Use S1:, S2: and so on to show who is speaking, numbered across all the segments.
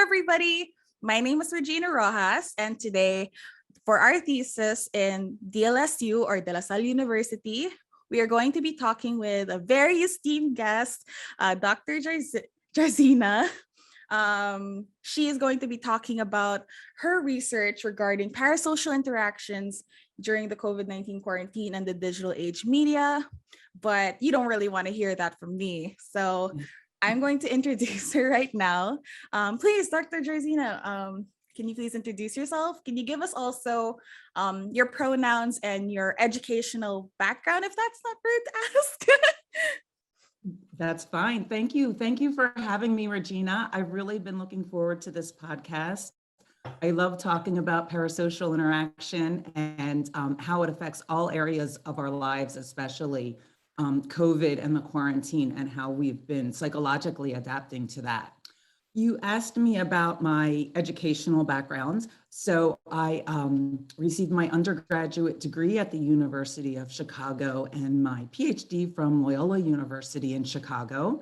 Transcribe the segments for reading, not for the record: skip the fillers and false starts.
S1: everybody. My name is Regina Roxas, and today, for our thesis in DLSU or De La Salle University, we are going to be talking with a very esteemed guest, Dr. Jarzyna. She is going to be talking about her research regarding parasocial interactions during the COVID-19 quarantine and the digital age media. But you don't really want to hear that from me. So I'm going to introduce her right now. Please, Dr. Jarzyna, can you please introduce yourself? Can you give us also your pronouns and your educational background, if that's not rude to ask?
S2: That's fine. Thank you. Thank you for having me, Regina. I've really been looking forward to this podcast. I love talking about parasocial interaction and how it affects all areas of our lives, especially COVID and the quarantine and how we've been psychologically adapting to that. You asked me about my educational background. So I received my undergraduate degree at the University of Chicago and my PhD from Loyola University in Chicago.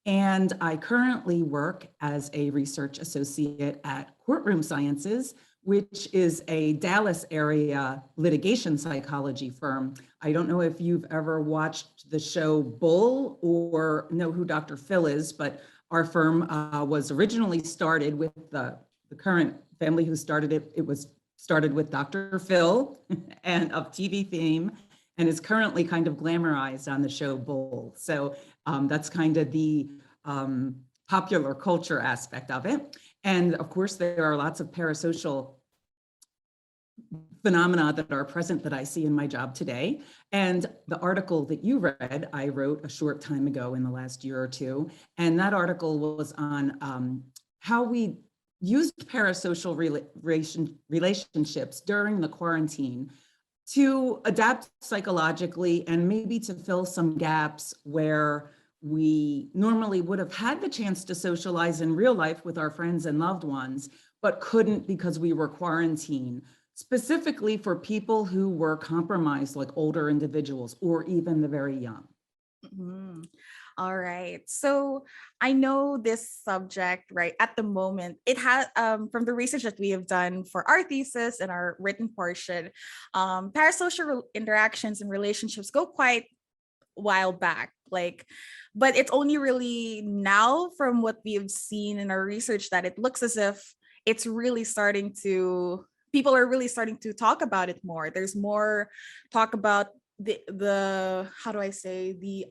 S2: And I currently work as a research associate at Courtroom Sciences, which is a Dallas area litigation psychology firm. I don't know if you've ever watched the show Bull or know who Dr. Phil is, but our firm was originally started with the current family who started it. It was started with Dr. Phil and of TV fame, and is currently kind of glamorized on the show Bull. So that's kind of the popular culture aspect of it. And of course, there are lots of parasocial phenomena that are present that I see in my job today. And the article that you read, I wrote a short time ago in the last year or two. And that article was on how we used parasocial relationships during the quarantine to adapt psychologically and maybe to fill some gaps where we normally would have had the chance to socialize in real life with our friends and loved ones, but couldn't because we were quarantined, specifically for people who were compromised, like older individuals or even the very young.
S1: Mm-hmm. All right. So I know this subject, right, at the moment, it has, from the research that we have done for our thesis and our written portion, parasocial interactions and relationships go quite a while back, but it's only really now from what we have seen in our research that it looks as if it's really people are really starting to talk about it more. There's more talk about the how do I say, the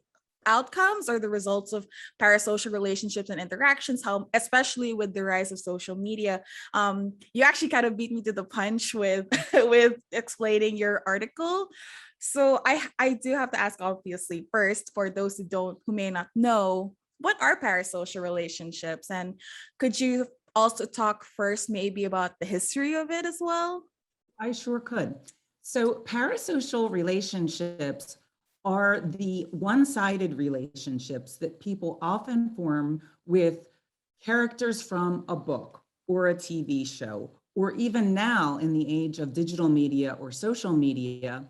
S1: outcomes or the results of parasocial relationships and interactions, how especially with the rise of social media. You actually kind of beat me to the punch with with explaining your article. So I do have to ask, obviously, first, for those who may not know, what are parasocial relationships, and could you also talk first maybe about the history of it as well?
S2: I sure could. So parasocial relationships are the one-sided relationships that people often form with characters from a book or a TV show, or even now in the age of digital media or social media,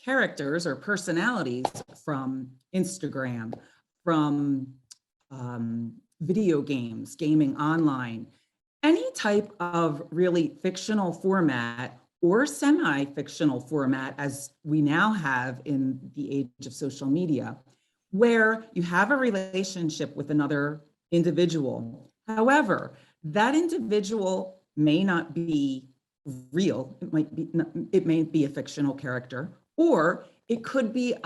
S2: characters or personalities from Instagram, from video games, gaming online, any type of really fictional format or semi-fictional format, as we now have in the age of social media, where you have a relationship with another individual. However, that individual may not be real. It may be a fictional character, or it could be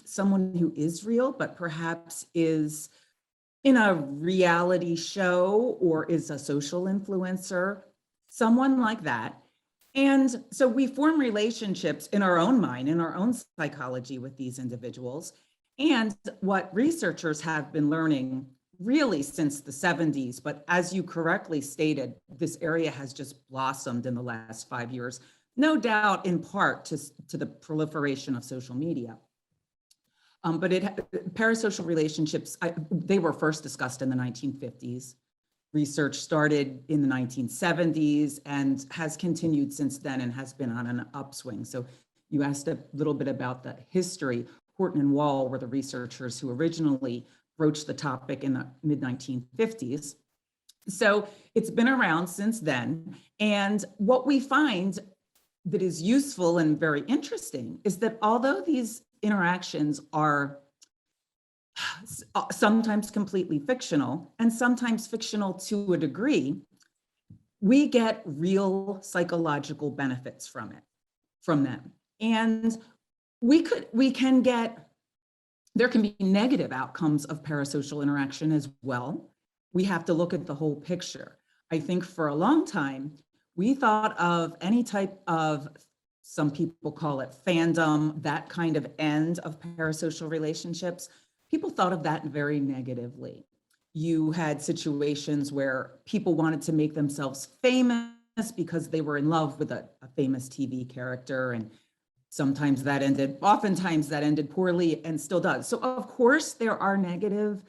S2: someone who is real, but perhaps is in a reality show or is a social influencer, someone like that. And so we form relationships in our own mind, in our own psychology with these individuals. And what researchers have been learning really since the 70s, but as you correctly stated, this area has just blossomed in the last 5 years, no doubt in part to the proliferation of social media. But parasocial relationships, they were first discussed in the 1950s. Research started in the 1970s and has continued since then and has been on an upswing. So you asked a little bit about the history. Horton and Wall were the researchers who originally broached the topic in the mid-1950s. So it's been around since then. And what we find that is useful and very interesting is that although these interactions are sometimes completely fictional and sometimes fictional to a degree, we get real psychological benefits from them. And we can get, there can be negative outcomes of parasocial interaction as well. We have to look at the whole picture. I think for a long time, we thought of any type of, some people call it fandom, that kind of end of parasocial relationships. People thought of that very negatively. You had situations where people wanted to make themselves famous because they were in love with a famous TV character, and oftentimes that ended poorly and still does. So of course there are negative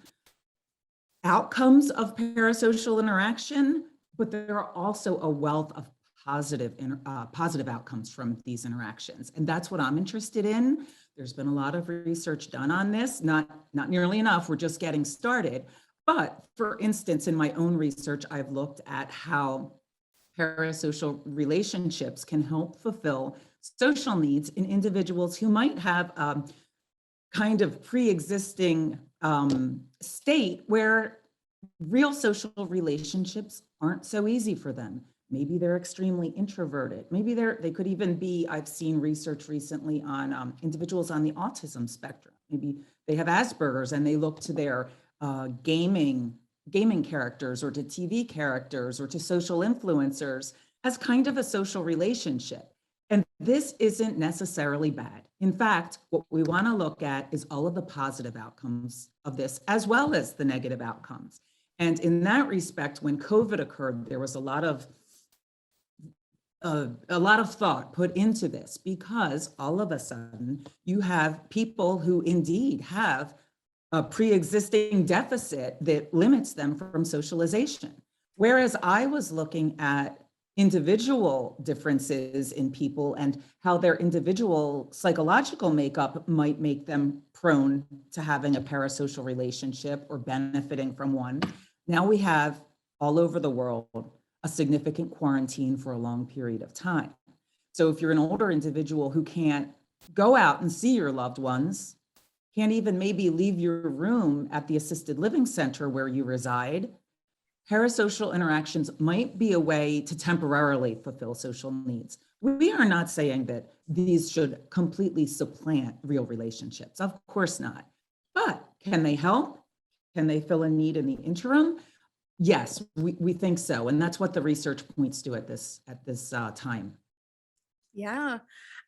S2: outcomes of parasocial interaction, but there are also a wealth of positive outcomes from these interactions. And that's what I'm interested in. There's been a lot of research done on this, not nearly enough, we're just getting started. But for instance, in my own research, I've looked at how parasocial relationships can help fulfill social needs in individuals who might have kind of pre-existing state where real social relationships aren't so easy for them. Maybe they're extremely introverted. Maybe they could even be, I've seen research recently on individuals on the autism spectrum. Maybe they have Asperger's and they look to their gaming characters or to TV characters or to social influencers as kind of a social relationship. And this isn't necessarily bad. In fact, what we want to look at is all of the positive outcomes of this, as well as the negative outcomes. And in that respect, when COVID occurred, there was a lot of thought put into this, because all of a sudden you have people who indeed have a pre-existing deficit that limits them from socialization. Whereas I was looking at individual differences in people and how their individual psychological makeup might make them prone to having a parasocial relationship or benefiting from one. Now we have all over the world a significant quarantine for a long period of time. So if you're an older individual who can't go out and see your loved ones, can't even maybe leave your room at the assisted living center where you reside, parasocial interactions might be a way to temporarily fulfill social needs. We are not saying that these should completely supplant real relationships. Of course not. But can they help? Can they fill a need in the interim? Yes, we think so. And that's what the research points to at this time.
S1: Yeah,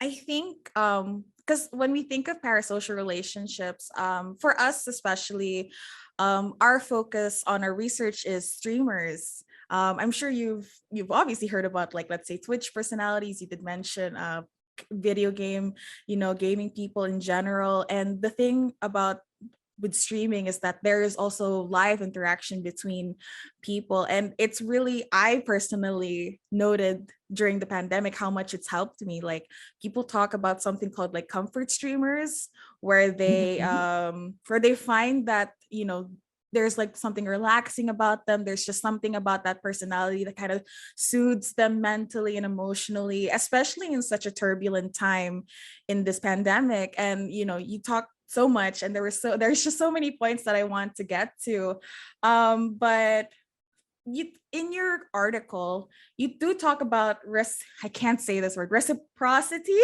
S1: I think because when we think of parasocial relationships, for us especially, our focus on our research is streamers. I'm sure you've obviously heard about, like, let's say Twitch personalities. You did mention video game, gaming people in general. And the thing about with streaming is that there is also live interaction between people, and it's really, I personally noted during the pandemic how much it's helped me. Like, people talk about something called like comfort streamers, where they find that there's like something relaxing about them. There's just something about that personality that kind of soothes them mentally and emotionally, especially in such a turbulent time in this pandemic. And you talk so much, and there's just so many points that I want to get to, but in your article you do talk about I can't say this word, reciprocity.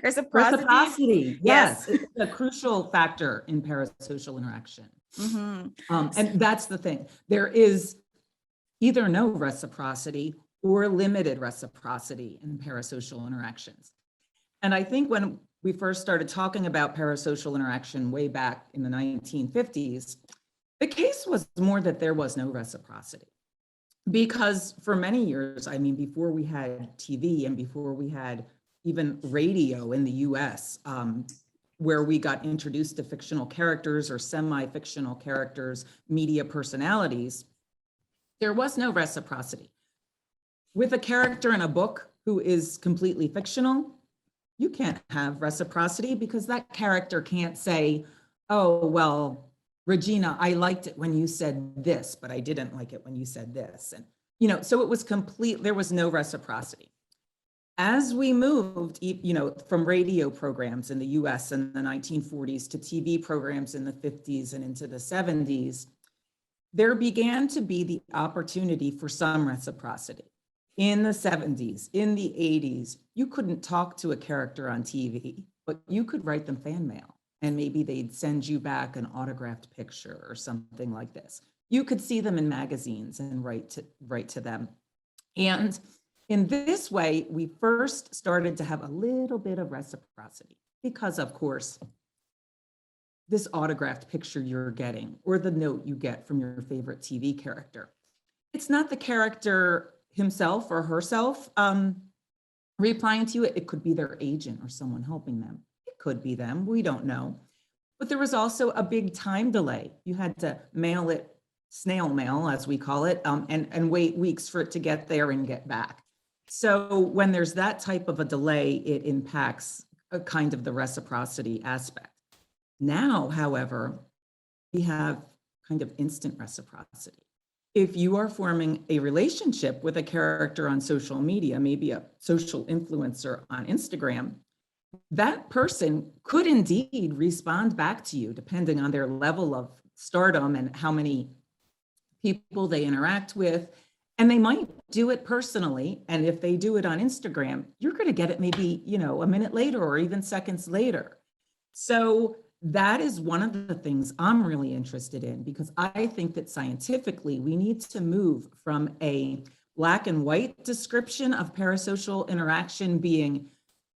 S2: Reciprocity,
S1: Yes.
S2: yes, it's a crucial factor in parasocial interaction.
S1: Mm-hmm.
S2: And that's the thing. There is either no reciprocity or limited reciprocity in parasocial interactions. And I think when we first started talking about parasocial interaction way back in the 1950s, the case was more that there was no reciprocity. Because for many years, I mean, before we had TV and before we had even radio in the US, where we got introduced to fictional characters or semi-fictional characters, media personalities, there was no reciprocity. With a character in a book who is completely fictional, you can't have reciprocity because that character can't say, oh, well, Regina, I liked it when you said this, but I didn't like it when you said this. And, so it was complete, there was no reciprocity. As we moved, from radio programs in the US in the 1940s to TV programs in the 50s and into the 70s, there began to be the opportunity for some reciprocity. In the 70s, in the 80s, you couldn't talk to a character on TV, but you could write them fan mail, and maybe they'd send you back an autographed picture or something like this. You could see them in magazines and write to them. And in this way, we first started to have a little bit of reciprocity because, of course, this autographed picture you're getting or the note you get from your favorite TV character, it's not the character himself or herself replying to you. It could be their agent or someone helping them. It could be them. We don't know. But there was also a big time delay. You had to mail it, snail mail, as we call it, and wait weeks for it to get there and get back. So when there's that type of a delay, it impacts a kind of the reciprocity aspect. Now, however, we have kind of instant reciprocity. If you are forming a relationship with a character on social media, maybe a social influencer on Instagram, that person could indeed respond back to you depending on their level of stardom and how many people they interact with. And they might do it personally. And if they do it on Instagram, you're going to get it maybe, a minute later or even seconds later. So that is one of the things I'm really interested in, because I think that scientifically we need to move from a black and white description of parasocial interaction being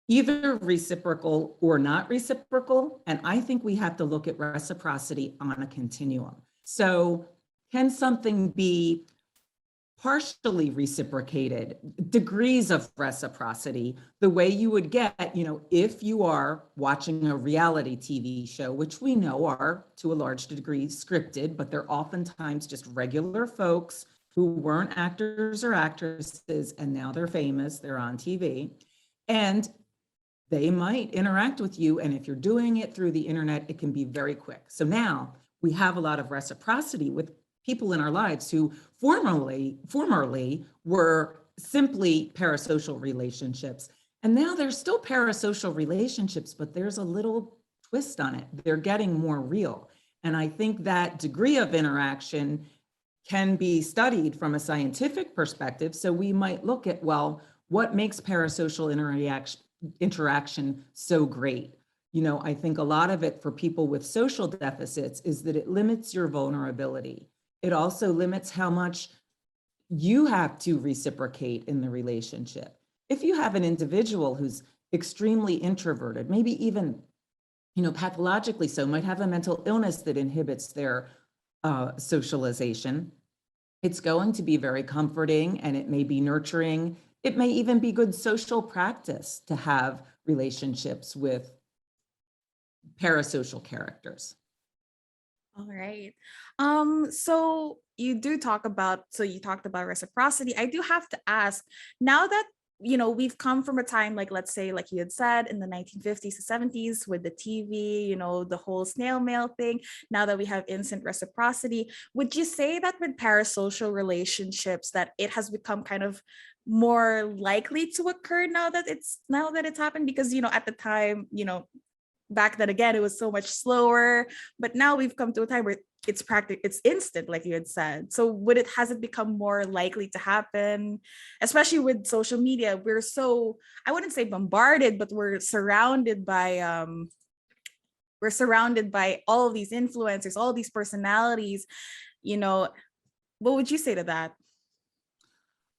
S2: either reciprocal or not reciprocal. And I think we have to look at reciprocity on a continuum. So can something be partially reciprocated, degrees of reciprocity, the way you would get, if you are watching a reality TV show, which we know are to a large degree scripted, but they're oftentimes just regular folks who weren't actors or actresses, and now they're famous, they're on TV, and they might interact with you. And if you're doing it through the internet, it can be very quick. So now we have a lot of reciprocity with people in our lives who formerly were simply parasocial relationships. And now they're still parasocial relationships, but there's a little twist on it. They're getting more real. And I think that degree of interaction can be studied from a scientific perspective. So we might look at, well, what makes parasocial interaction so great? I think a lot of it for people with social deficits is that it limits your vulnerability. It also limits how much you have to reciprocate in the relationship. If you have an individual who's extremely introverted, maybe even, pathologically so, might have a mental illness that inhibits their socialization, it's going to be very comforting, and it may be nurturing. It may even be good social practice to have relationships with parasocial characters.
S1: All right. So you talked about reciprocity. I do have to ask, now that we've come from a time, like, let's say, like you had said, in the 1950s to 70s with the TV, the whole snail mail thing. Now that we have instant reciprocity, would you say that with parasocial relationships that it has become kind of more likely to occur now that it's happened? Because at the time, back then, again, it was so much slower, but now we've come to a time where it's instant, like you had said. So has it become more likely to happen, especially with social media? We're so, I wouldn't say bombarded, but we're surrounded by all of these influencers, all these personalities. What would you say to that?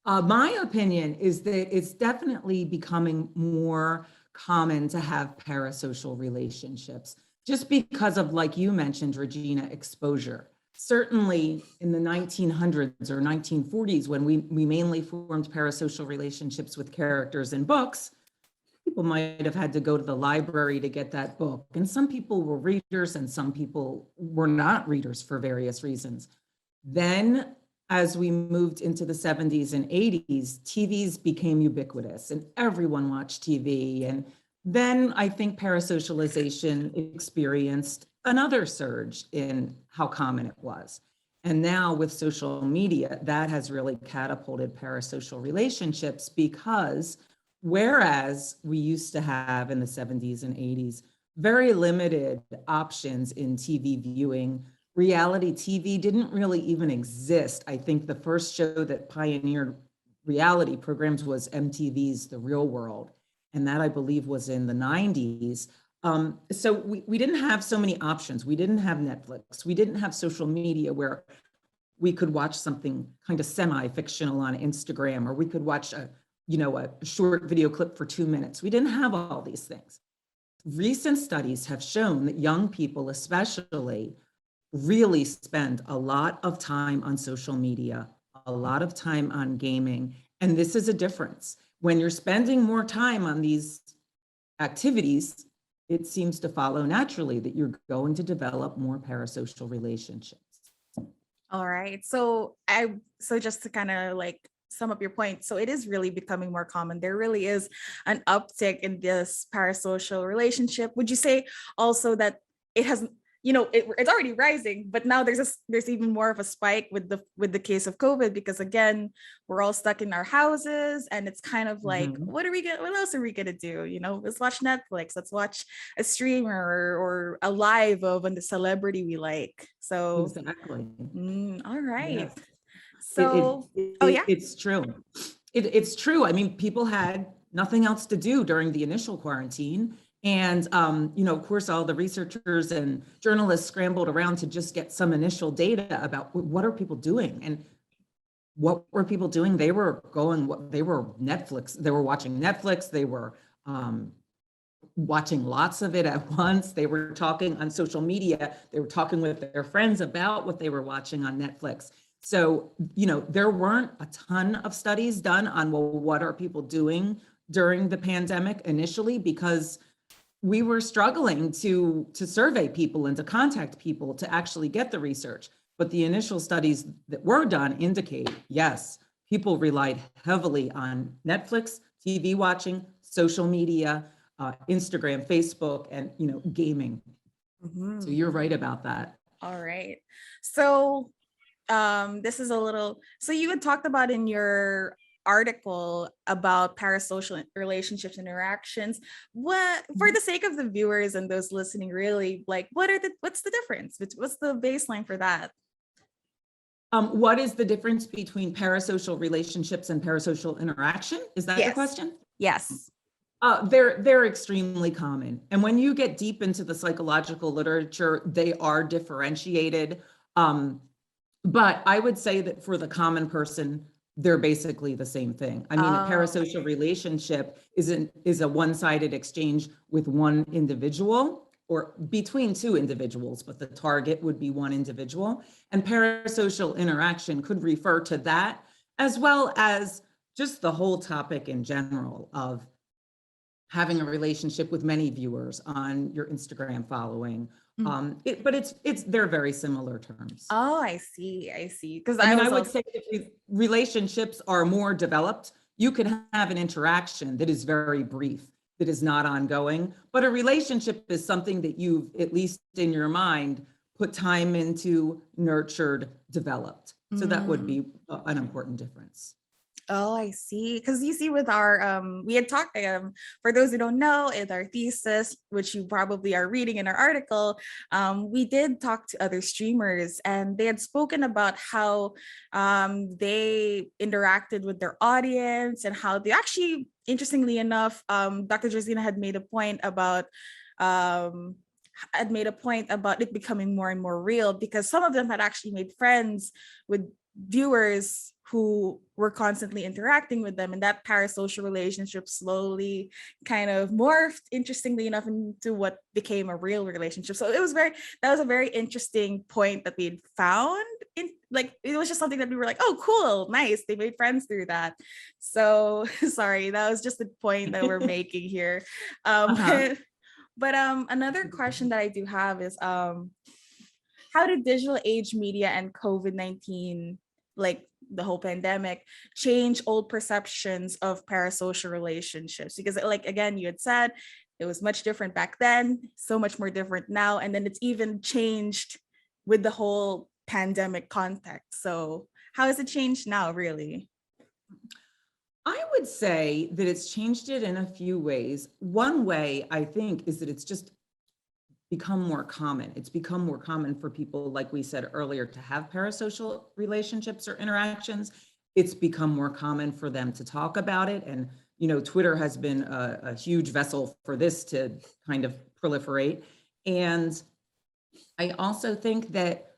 S2: My opinion is that it's definitely becoming more common to have parasocial relationships, just because of, like you mentioned, Regina, exposure. Certainly in the 1900s or 1940s, when we mainly formed parasocial relationships with characters in books, people might have had to go to the library to get that book. And some people were readers and some people were not readers for various reasons. Then as we moved into the 70s and 80s, TVs became ubiquitous and everyone watched TV. And then I think parasocialization experienced another surge in how common it was. And now with social media, that has really catapulted parasocial relationships, because whereas we used to have in the 70s and 80s very limited options in TV viewing, reality TV didn't really even exist. I think the first show that pioneered reality programs was MTV's The Real World. And that, I believe, was in the 90s. So we didn't have so many options. We didn't have Netflix. We didn't have social media where we could watch something kind of semi-fictional on Instagram, or we could watch a short video clip for 2 minutes. We didn't have all these things. Recent studies have shown that young people especially really spend a lot of time on social media, a lot of time on gaming. And this is a difference. When you're spending more time on these activities, it seems to follow naturally that you're going to develop more parasocial relationships.
S1: All right. So just to kind of like sum up your point, so it is really becoming more common. There really is an uptick in this parasocial relationship. Would you say also that it has, it's already rising, but now there's even more of a spike with the case of COVID, because again, we're all stuck in our houses, and it's kind of like, what else are we gonna do? Let's watch Netflix, let's watch a streamer or a live of a celebrity we like. So
S2: exactly.
S1: All right.
S2: Yes.
S1: So yeah.
S2: It's true. It's true. I mean, people had nothing else to do during the initial quarantine. And, of course, all the researchers and journalists scrambled around to just get some initial data about what are people doing. And what were people doing? They were watching Netflix. They were watching lots of it at once. They were talking on social media. They were talking with their friends about what they were watching on Netflix. So, there weren't a ton of studies done on, well, what are people doing during the pandemic initially, because we were struggling to survey people and to contact people to actually get the research. But the initial studies that were done indicate, yes, people relied heavily on Netflix, TV watching, social media, Instagram, Facebook, and gaming. So you're right about that.
S1: All right. So this is so you had talked about in your article about parasocial relationships interactions. What, for the sake of the viewers and those listening, really, like, what's the difference? What's the baseline for that?
S2: What is the difference between parasocial relationships and parasocial interaction? Is that the question?
S1: Yes.
S2: They're extremely common. And when you get deep into the psychological literature, they are differentiated. But I would say that for the common person, they're basically the same thing. I mean, a parasocial relationship is a one-sided exchange with one individual or between two individuals, but the target would be one individual. And parasocial interaction could refer to that, as well as just the whole topic in general of having a relationship with many viewers on your Instagram following. But they're very similar terms.
S1: Oh, I see. Because
S2: I would say if relationships are more developed, you can have an interaction that is very brief, that is not ongoing. But a relationship is something that you've, at least in your mind, put time into, nurtured, developed. So that would be an important difference.
S1: Oh, I see. Because you see, with our we had talked, for those who don't know, in our thesis, which you probably are reading in our article, we did talk to other streamers, and they had spoken about how they interacted with their audience, and how they actually, interestingly enough, Dr. Jarzyna had made a point about it becoming more and more real, because some of them had actually made friends with viewers who were constantly interacting with them, and that parasocial relationship slowly kind of morphed, interestingly enough, into what became a real relationship. So that was a very interesting point that we had found. It was just something that we were like, oh, cool, nice, they made friends through that. So sorry, that was just the point that we're making here. But another question that I do have is, how did digital age media and COVID-19, like the whole pandemic, change old perceptions of parasocial relationships? Because, like, again, you had said it was much different back then, so much more different now. And then it's even changed with the whole pandemic context. So how has it changed now, really?
S2: I would say that it's changed it in a few ways. One way, I think, is that it's just become more common. It's become more common for people, like we said earlier, to have parasocial relationships or interactions. It's become more common for them to talk about it. And, Twitter has been a huge vessel for this to kind of proliferate. And I also think that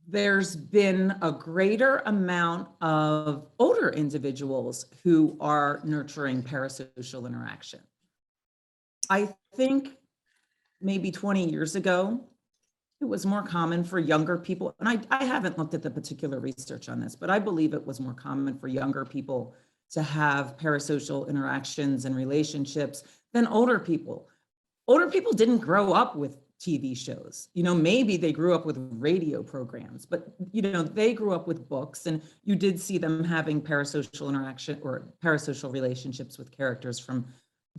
S2: there's been a greater amount of older individuals who are nurturing parasocial interaction. I think maybe 20 years ago, it was more common for younger people. And I haven't looked at the particular research on this, but I believe it was more common for younger people to have parasocial interactions and relationships than older people. Older people didn't grow up with TV shows. Maybe they grew up with radio programs, but they grew up with books, and you did see them having parasocial interaction or parasocial relationships with characters from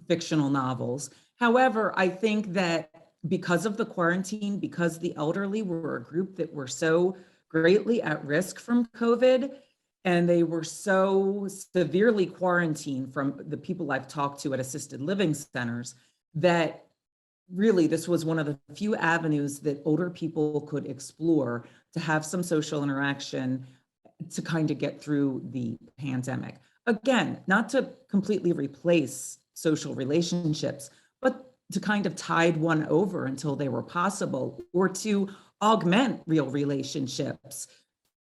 S2: fictional novels. However, I think that because of the quarantine, because the elderly were a group that were so greatly at risk from COVID, and they were so severely quarantined from the people I've talked to at assisted living centers, that really this was one of the few avenues that older people could explore to have some social interaction to kind of get through the pandemic. Again, not to completely replace social relationships, but to kind of tide one over until they were possible, or to augment real relationships.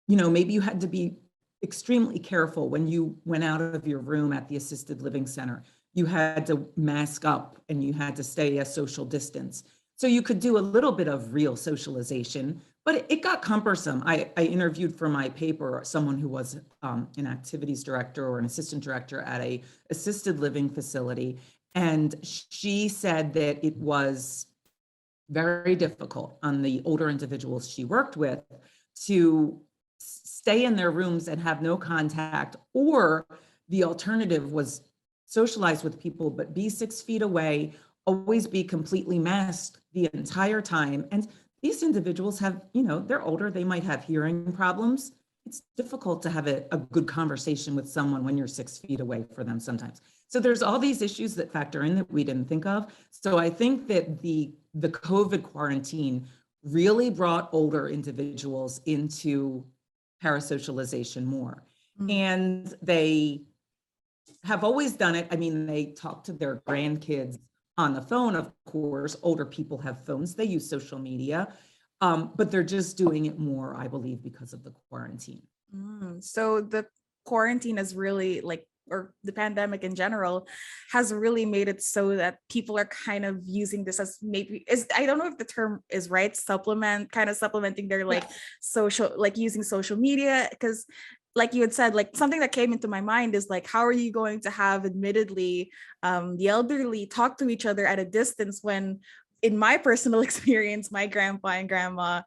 S2: Maybe you had to be extremely careful when you went out of your room at the assisted living center. You had to mask up and you had to stay a social distance. So you could do a little bit of real socialization, but it got cumbersome. I interviewed for my paper someone who was an activities director or an assistant director at a assisted living facility. And she said that it was very difficult on the older individuals she worked with to stay in their rooms and have no contact, or the alternative was socialize with people, but be 6 feet away, always be completely masked the entire time. And these individuals have, they're older, they might have hearing problems. It's difficult to have a good conversation with someone when you're 6 feet away for them sometimes. So there's all these issues that factor in that we didn't think of. So I think that the COVID quarantine really brought older individuals into parasocialization more. And they have always done it. I mean, they talk to their grandkids on the phone, of course. Older people have phones, they use social media, but they're just doing it more, I believe, because of the quarantine.
S1: So the quarantine is really or the pandemic in general has really made it so that people are kind of using this as I don't know if the term is right, supplementing their social, using social media. Because like you had said, something that came into my mind is how are you going to have admittedly the elderly talk to each other at a distance when, in my personal experience, my grandpa and grandma,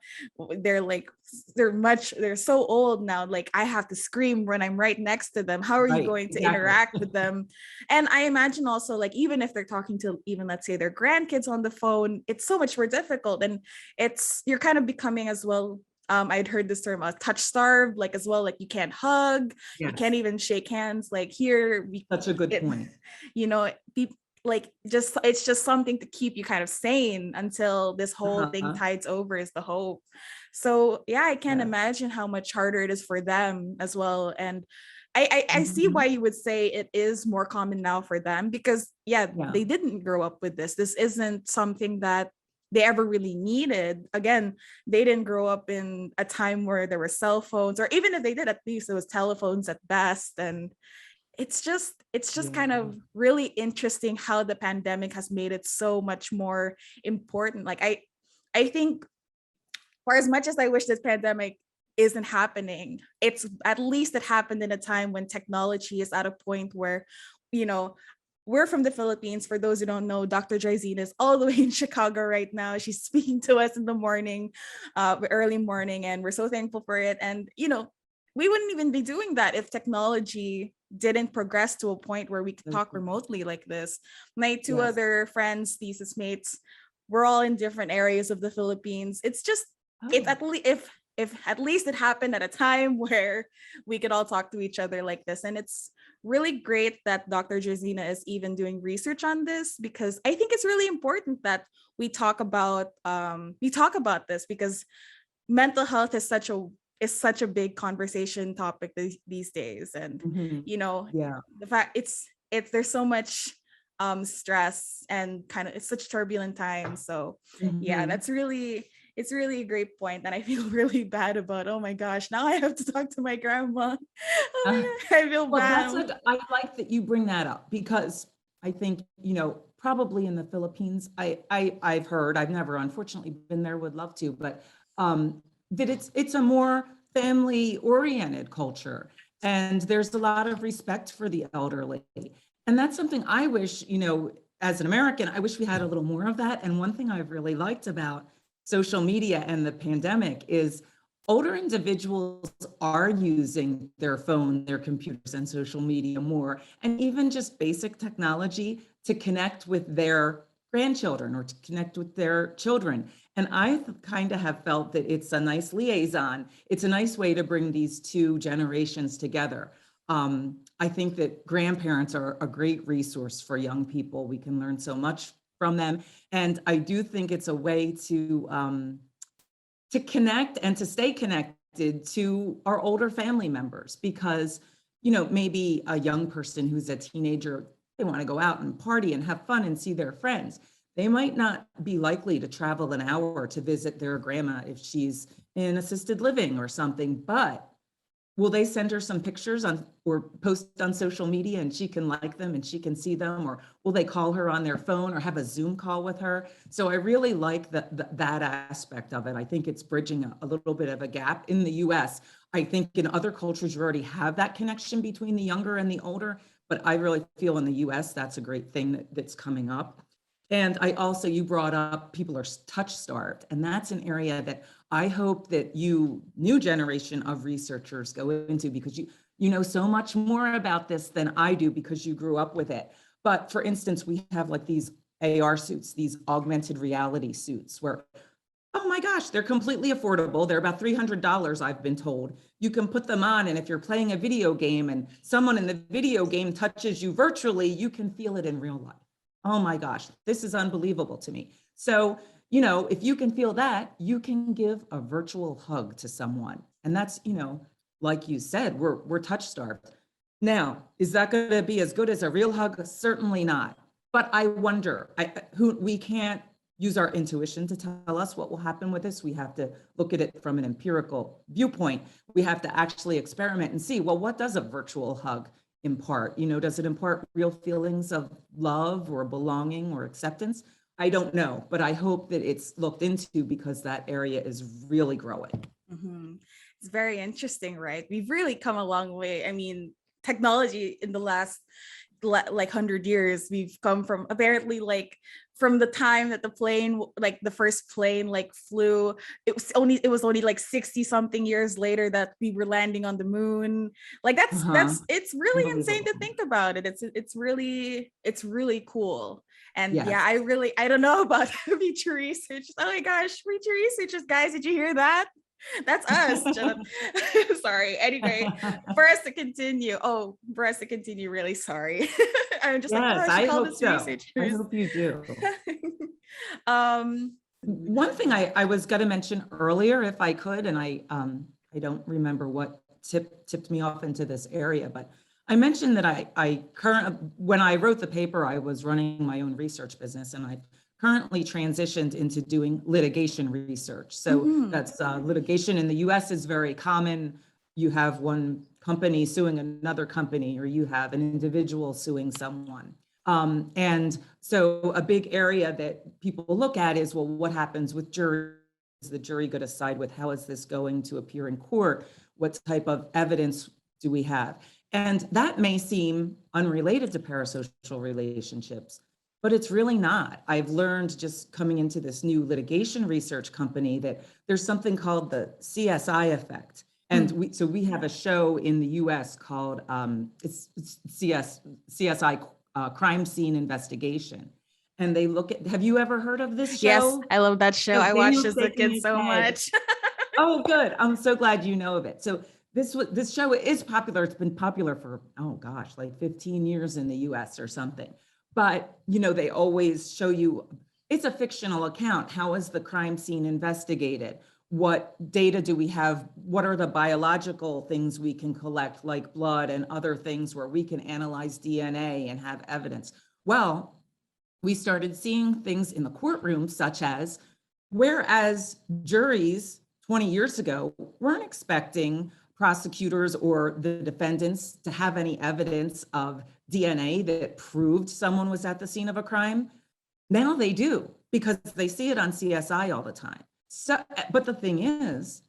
S1: they're so old now. I have to scream when I'm right next to them. How are you going to interact with them? And I imagine also, even if they're talking to, even let's say, their grandkids on the phone, it's so much more difficult. And you're kind of becoming as well. I'd heard this term, touch starved, as well. You can't hug, you can't even shake hands.
S2: Such a good point.
S1: It's just something to keep you kind of sane until this whole thing tides over, is the hope. So yeah, I can't imagine how much harder it is for them as well. And I see why you would say it is more common now for them, because they didn't grow up with this. This isn't something that they ever really needed. Again, they didn't grow up in a time where there were cell phones, or even if they did, at least it was telephones at best. And it's just kind of really interesting how the pandemic has made it so much more important. I think, for as much as I wish this pandemic isn't happening, it's at least it happened in a time when technology is at a point where, we're from the Philippines. For those who don't know, Dr. Jarzyna is all the way in Chicago right now. She's speaking to us in the morning, early morning, and we're so thankful for it. And we wouldn't even be doing that if technology didn't progress to a point where we could
S2: So
S1: talk
S2: true.
S1: remotely like this. My two
S2: Yes.
S1: other friends, thesis mates, we're all in different areas of the Philippines. It's just it's
S2: Oh,
S1: at least if at least it happened at a time where we could all talk to each other like this. And it's really great that Dr. Jarzyna is even doing research on this, because I think it's really important that we talk about this, because mental health is such a big conversation topic these days. And
S2: mhm.
S1: you know,
S2: Yeah.
S1: the fact it's there's so much stress, and kind of it's such turbulent times. So yeah,
S2: Mhm.
S1: that's really it's really a great point that I feel really bad about. Oh my gosh, now I have to talk to my grandma. Oh
S2: Uh,
S1: my god, I feel
S2: well, that's
S1: bad.
S2: what I like that you bring that up because I think, probably in the Philippines, I've heard, I've never unfortunately been there, would love to, but that it's a more family oriented culture and there's a lot of respect for the elderly. And that's something I wish, as an American, I wish we had a little more of that. And one thing I've really liked about social media and the pandemic is older individuals are using their phone, their computers, and social media more, and even just basic technology to connect with their grandchildren or to connect with their children. And I kind of have felt that it's a nice liaison. It's a nice way to bring these two generations together. I think that grandparents are a great resource for young people. We can learn so much from them. And I do think it's a way to connect and to stay connected to our older family members because maybe a young person who's a teenager, they want to go out and party and have fun and see their friends. They might not be likely to travel an hour to visit their grandma if she's in assisted living or something, but will they send her some pictures on or post on social media and she can like them and she can see them, or will they call her on their phone or have a Zoom call with her? So I really like that aspect of it. I think it's bridging a little bit of a gap in the US. I think in other cultures you already have that connection between the younger and the older, but I really feel in the US that's a great thing that's coming up. And I also, you brought up people are touch starved, and that's an area that I hope that new generation of researchers go into because you know so much more about this than I do because you grew up with it. But for instance, we have like these AR suits, these augmented reality suits where, oh my gosh, they're completely affordable. They're about $300, I've been told. You can put them on, and if you're playing a video game and someone in the video game touches you virtually, you can feel it in real life. Oh my gosh, this is unbelievable to me. So, if you can feel that, you can give a virtual hug to someone. And that's, like you said, we're touch starved. Now, is that going to be as good as a real hug? Certainly not. But I wonder, who we can't use our intuition to tell us what will happen with this. We have to look at it from an empirical viewpoint. We have to actually experiment and see, well, what does a virtual hug impart? Does it impart real feelings of love or belonging or acceptance? I don't know, but I hope that it's looked into because that area is really growing.
S1: Mm-hmm. It's very interesting, right? We've really come a long way. I mean, technology in the last like 100 years, we've come from apparently like from the time that the plane, like the first plane like flew, it was only like 60 something years later that we were landing on the moon. Like
S2: Uh-huh.
S1: it's really insane
S2: Unbelievable.
S1: to think about it. It's really cool. And yeah,
S2: Yes.
S1: I don't know about future research. Oh my gosh, future researchers, guys, did you hear that? That's us. Sorry. Anyway, for us to continue, really sorry. I'm just like, oh,
S2: Yes,
S1: I should
S2: I
S1: call
S2: hope
S1: this
S2: so. I
S1: researchers.
S2: hope you do.
S1: um,
S2: One thing I was going to mention earlier, if I could, and I don't remember what tipped me off into this area, but I mentioned that when I wrote the paper, I was running my own research business, and I currently transitioned into doing litigation research. So
S1: mhm.
S2: that's litigation in the U.S. is very common. You have one company suing another company, or you have an individual suing someone. And so a big area that people look at is, well, what happens with juries? Is the jury going to side with how is this going to appear in court? What type of evidence do we have? And that may seem unrelated to parasocial relationships, but it's really not. I've learned just coming into this new litigation research company that there's something called the CSI effect. And we have a show in the US called it's CSI Crime Scene Investigation. And they look at, have you ever heard of this
S1: Yes,
S2: show?
S1: I love that show.
S2: So
S1: I watched
S2: Daniel's
S1: as a
S2: shaking
S1: kid
S2: his
S1: so
S2: head.
S1: much.
S2: Oh, good. I'm so glad you know of it. So this show is popular. It's been popular for, oh gosh, like 15 years in the US or something. But, they always show you, it's a fictional account. How is the crime scene investigated? What data do we have? What are the biological things we can collect, like blood and other things where we can analyze DNA and have evidence? Well, we started seeing things in the courtroom, such as whereas juries 20 years ago weren't expecting prosecutors or the defendants to have any evidence of DNA that proved someone was at the scene of a crime. Now they do, because they see it on CSI all the time. So, but the thing is,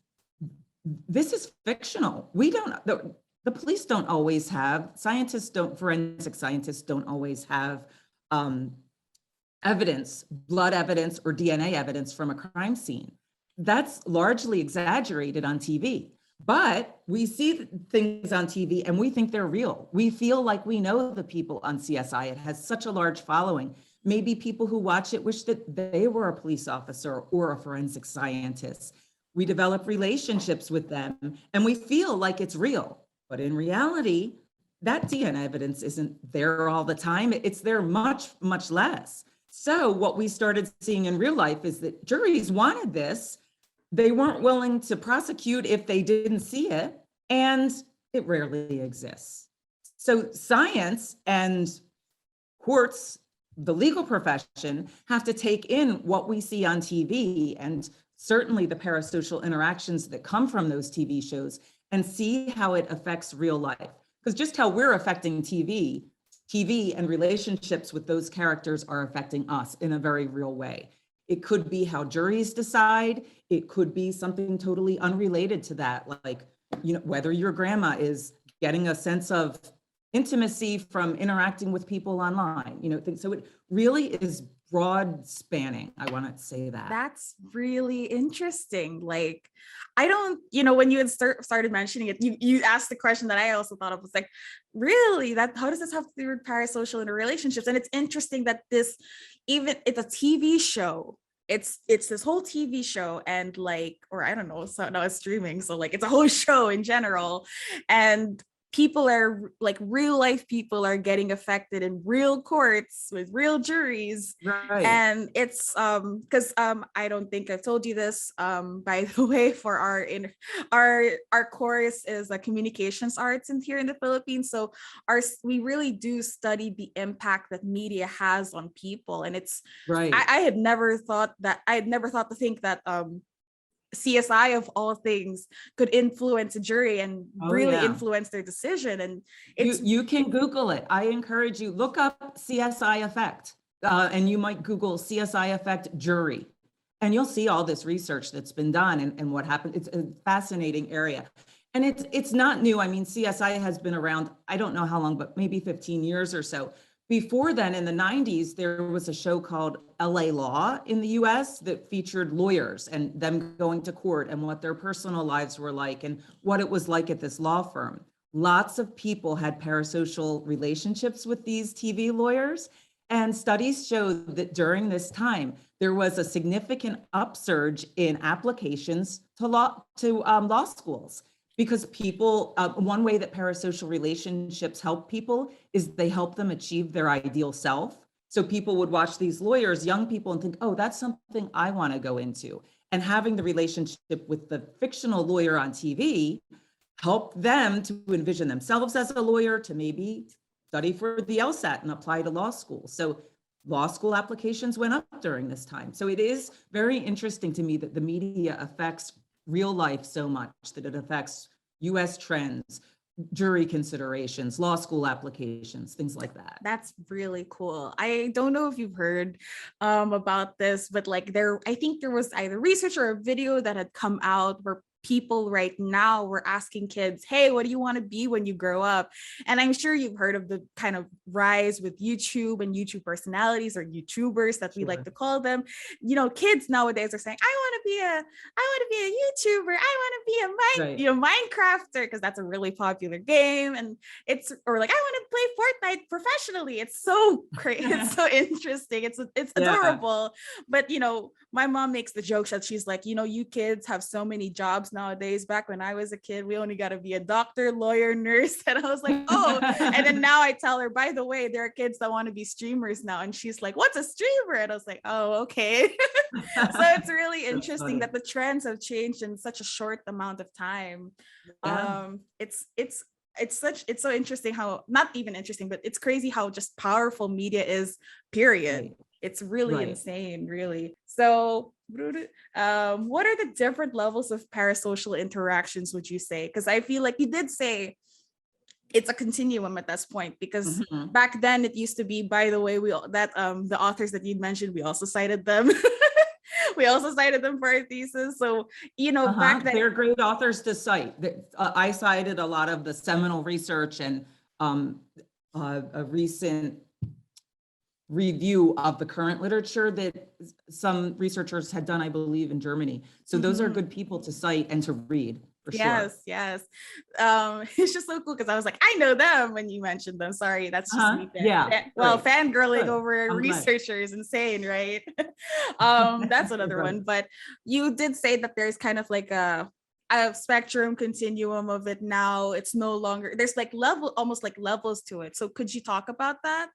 S2: this is fictional. We don't, the police don't always have, forensic scientists don't always have evidence, blood evidence or DNA evidence from a crime scene. That's largely exaggerated on TV. But we see things on TV and we think they're real. We feel like we know the people on CSI. It has such a large following. Maybe people who watch it wish that they were a police officer or a forensic scientist. We develop relationships with them and we feel like it's real. But in reality, that DNA evidence isn't there all the time. It's there much, much less. So what we started seeing in real life is that juries wanted this. They weren't willing to prosecute if they didn't see it, and it rarely exists. So science and courts, the legal profession, have to take in what we see on TV and certainly the parasocial interactions that come from those TV shows and see how it affects real life. Because just how we're affecting TV and relationships with those characters are affecting us in a very real way. It could be how juries decide. It could be something totally unrelated to that, like, whether your grandma is getting a sense of intimacy from interacting with people online, so it really is broad spanning. I want to say that.
S1: That's really interesting. Like, I don't, when you had started mentioning it, you asked the question that I also thought of, was like, really, how does this have to do with parasocial interrelationships? And it's interesting that it's a TV show. It's this whole TV show, and like, or I don't know, so now it's streaming, so like it's a whole show in general, and people are like, real life people are getting affected in real courts with real juries.
S2: Right.
S1: And it's because I don't think I've told you this, by the way, for our course is a communications arts in here in the Philippines. So we really do study the impact that media has on people. And it's
S2: right.
S1: I had never thought to think that CSI of all things could influence a jury and really influence their decision. And
S2: you can Google it. I encourage you, look up CSI effect, and you might Google CSI effect jury, and you'll see all this research that's been done and what happened. It's a fascinating area. And it's not new. I mean, CSI has been around, I don't know how long, but maybe 15 years or so. Before then, in the 90s, there was a show called LA Law in the US that featured lawyers and them going to court and what their personal lives were like and what it was like at this law firm. Lots of people had parasocial relationships with these TV lawyers. And studies show that during this time, there was a significant upsurge in applications to law schools. Because people, one way that parasocial relationships help people is they help them achieve their ideal self. So people would watch these lawyers, young people, and think, oh, that's something I want to go into. And having the relationship with the fictional lawyer on TV helped them to envision themselves as a lawyer, to maybe study for the LSAT and apply to law school. So law school applications went up during this time. So it is very interesting to me that the media affects real life so much that it affects US trends, jury considerations, law school applications, things like that.
S1: That's really cool. I don't know if you've heard about this, but like I think there was either research or a video that had come out where people right now were asking kids, hey, what do you want to be when you grow up? And I'm sure you've heard of the kind of rise with YouTube and YouTube personalities, or YouTubers that we like
S2: Sure.
S1: to call them. You know, kids nowadays are saying, I want to be a YouTuber. I want to be a
S2: Right.
S1: Minecrafter, because that's a really popular game. And it's, or like, I want to play Fortnite professionally. It's so great. It's so interesting. It's
S2: Yeah.
S1: adorable. But you know, my mom makes the joke that she's like, you know, you kids have so many jobs nowadays. Back when I was a kid, we only got to be a doctor, lawyer, nurse. And I was like, oh. And then now I tell her, by the way, there are kids that want to be streamers now. And she's like, what's a streamer? And I was like, oh, okay. So it's really
S2: That's
S1: interesting
S2: funny.
S1: that the trends have changed in such a short amount of time.
S2: Yeah.
S1: It's so interesting how, not even interesting, but it's crazy how just powerful media is, period.
S2: Right.
S1: It's really
S2: Right.
S1: insane, really. So what are the different levels of parasocial interactions, would you say? Because I feel like you did say it's a continuum at this point, because
S2: Mhm.
S1: back then it used to be, by the way, the authors that you'd mentioned, we also cited them. We also cited them for our thesis. So, you know, back then,
S2: They're great authors to cite. I cited a lot of the seminal research and um, a recent review of the current literature that some researchers had done, I believe, in Germany. So those are
S1: mhm.
S2: good people to cite and to read for sure.
S1: Yes, yes. It's just so cool because I was like, I know them when you mentioned them. Sorry, that's just me.
S2: Yeah,
S1: Well,
S2: great.
S1: fangirling
S2: Good.
S1: over
S2: I'm glad.
S1: researchers, insane, right? That's another
S2: Right.
S1: one. But you did say that there's kind of like a spectrum continuum of it now. It's no longer, there's like almost like levels to it. So could you talk about that?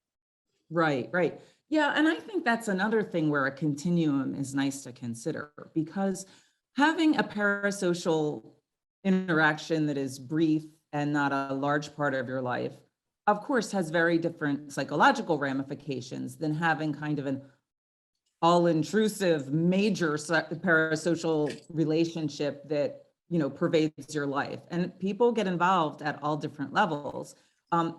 S2: Right, right. Yeah, and I think that's another thing where a continuum is nice to consider, because having a parasocial interaction that is brief and not a large part of your life, of course, has very different psychological ramifications than having kind of an all-intrusive major parasocial relationship that, you know, pervades your life. And people get involved at all different levels.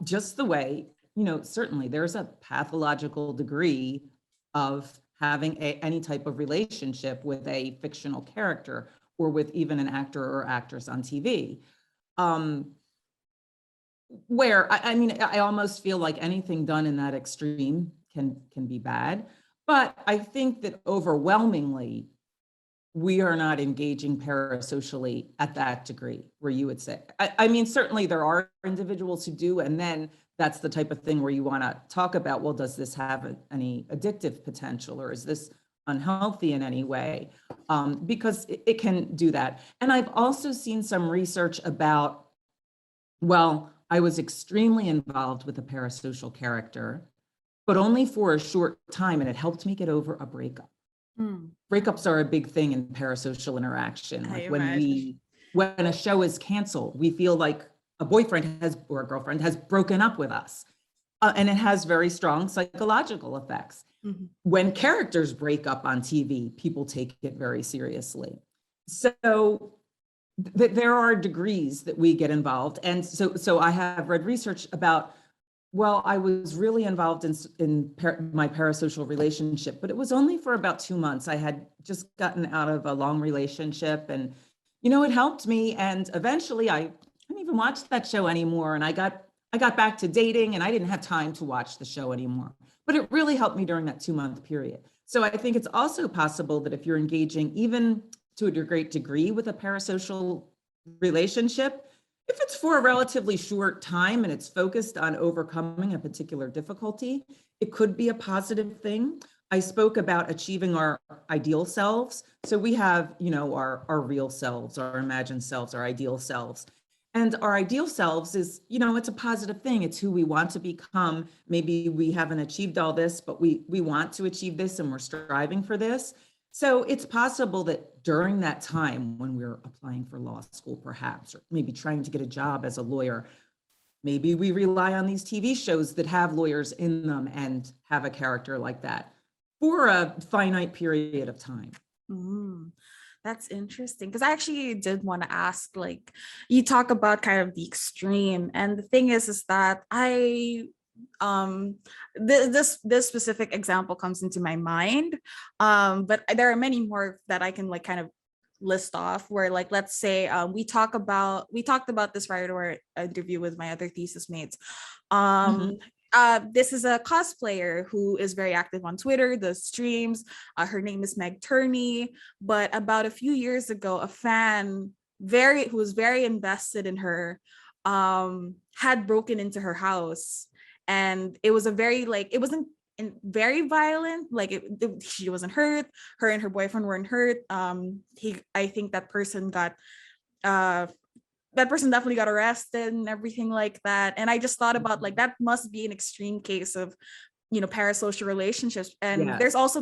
S2: Just the way, you know, certainly there's a pathological degree of having any type of relationship with a fictional character, or with even an actor or actress on TV. Um, where I mean, I almost feel like anything done in that extreme can be bad. But I think that overwhelmingly, we are not engaging parasocially at that degree where you would say. I mean, certainly there are individuals who do, and then that's the type of thing where you want to talk about, well, does this have any addictive potential, or is this unhealthy in any way? Because it can do that. And I've also seen some research about, well, I was extremely involved with a parasocial character, but only for a short time, and it helped me get over a breakup.
S1: Hmm,
S2: Breakups are a big thing in parasocial interaction.
S1: I
S2: Like
S1: imagine.
S2: when a show is canceled, we feel like a boyfriend has, or a girlfriend has broken up with us. And it has very strong psychological effects.
S1: Mhm.
S2: When characters break up on TV, people take it very seriously. So there are degrees that we get involved. And so I have read research about, well, I was really involved in my parasocial relationship, but it was only for about 2 months. I had just gotten out of a long relationship, and, you know, it helped me. And eventually I couldn't even watch that show anymore. And I got back to dating, and I didn't have time to watch the show anymore. But it really helped me during that 2 month period. So I think it's also possible that if you're engaging even to a great degree with a parasocial relationship, if it's for a relatively short time and it's focused on overcoming a particular difficulty, it could be a positive thing. I spoke about achieving our ideal selves. So we have, you know, our real selves, our imagined selves, our ideal selves. And our ideal selves is, you know, it's a positive thing. It's who we want to become. Maybe we haven't achieved all this, but we want to achieve this, and we're striving for this. So it's possible that during that time when we're applying for law school, perhaps, or maybe trying to get a job as a lawyer, maybe we rely on these TV shows that have lawyers in them and have a character like that for a finite period of time.
S1: Mm, that's interesting, because I actually did want to ask, like, you talk about kind of the extreme, and the thing is that um this specific example comes into my mind, but there are many more that I can like kind of list off where, like, let's say we talked about this right in our interview with my other thesis mates.
S2: Mhm.
S1: This is a cosplayer who is very active on Twitter, the streams. Her name is Meg Turney. But about a few years ago, a fan who was very invested in her had broken into her house, and it was a very, like, it wasn't very violent, like she wasn't hurt, her and her boyfriend weren't hurt. I think uh that person definitely got arrested and everything like that. And I just thought about, like, that must be an extreme case of, parasocial relationships. And there's
S2: Yes.
S1: also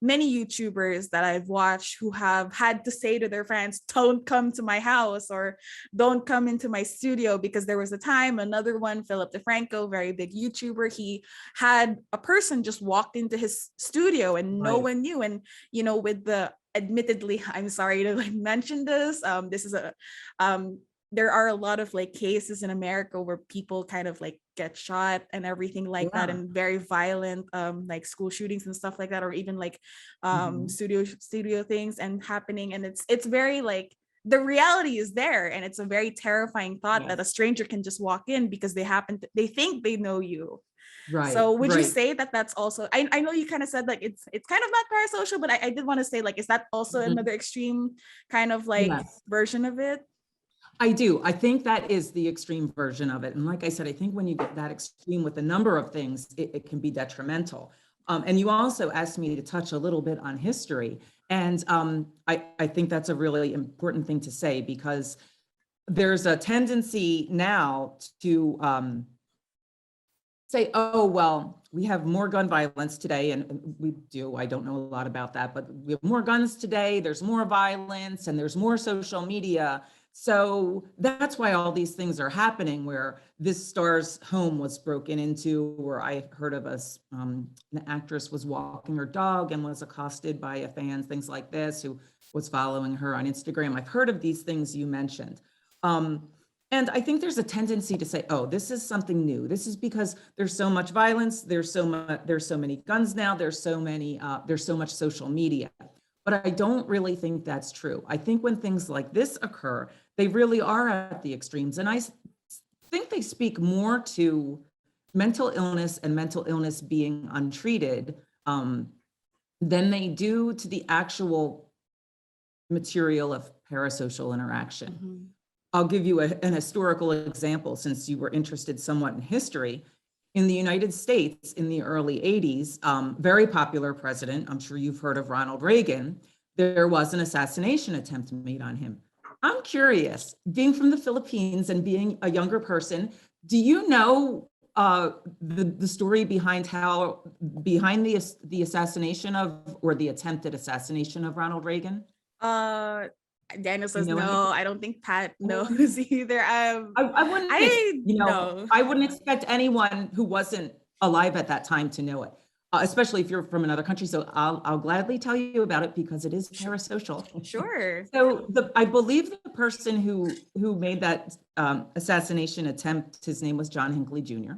S1: many YouTubers that I've watched who have had to say to their fans, don't come to my house or don't come into my studio, because there was a time, another one, Philip DeFranco, very big YouTuber, he had a person just walked into his studio and no
S2: Right.
S1: one knew. And, with the, admittedly, I'm sorry to, like, mention this, this is a there are a lot of, like, cases in America where people kind of, like, get shot and everything like that,
S2: Yeah.
S1: and very violent, like, school shootings and stuff like that, or even, like,
S2: Mhm.
S1: studio things and happening. And it's very, like, the reality is there, and it's a very terrifying thought that a
S2: Yes.
S1: stranger can just walk in because they think they know you.
S2: Right.
S1: So would you
S2: Right.
S1: say that that's also, I know you kind of said, like, it's kind of not parasocial, but I did want to say, like, is that also
S2: Mhm.
S1: another extreme kind of, like,
S2: Yes.
S1: version of it?
S2: I do. I think that is the extreme version of it. And like I said, I think when you get that extreme with a number of things, it can be detrimental. And you also asked me to touch a little bit on history. And I think that's a really important thing to say, because there's a tendency now to say, oh, well, we have more gun violence today. And we do. I don't know a lot about that, but we have more guns today. There's more violence and there's more social media. So that's why all these things are happening, where this star's home was broken into, where I heard of an actress was walking her dog and was accosted by a fan, things like this, who was following her on Instagram. I've heard of these things you mentioned. And I think there's a tendency to say, oh, this is something new. This is because there's so much violence, there's so many guns now, there's so much social media. But I don't really think that's true. I think when things like this occur, they really are at the extremes. And I think they speak more to mental illness and mental illness being untreated, than they do to the actual material of parasocial interaction.
S1: Mhm.
S2: I'll give you an historical example, since you were interested somewhat in history. In the United States in the early 80s, very popular president, I'm sure you've heard of Ronald Reagan, there was an assassination attempt made on him. I'm curious, being from the Philippines and being a younger person, do you know the story behind the assassination of, or the attempted assassination of Ronald Reagan?
S1: Uh, Daniel
S2: You
S1: says
S2: know
S1: no.
S2: anything?
S1: I don't think Pat knows either.
S2: I wouldn't,
S1: I know.
S2: I wouldn't expect anyone who wasn't alive at that time to know it, especially if you're from another country. So I'll gladly tell you about it, because it is parasocial.
S1: Sure.
S2: So I believe the person who made that assassination attempt, his name was John Hinckley Jr.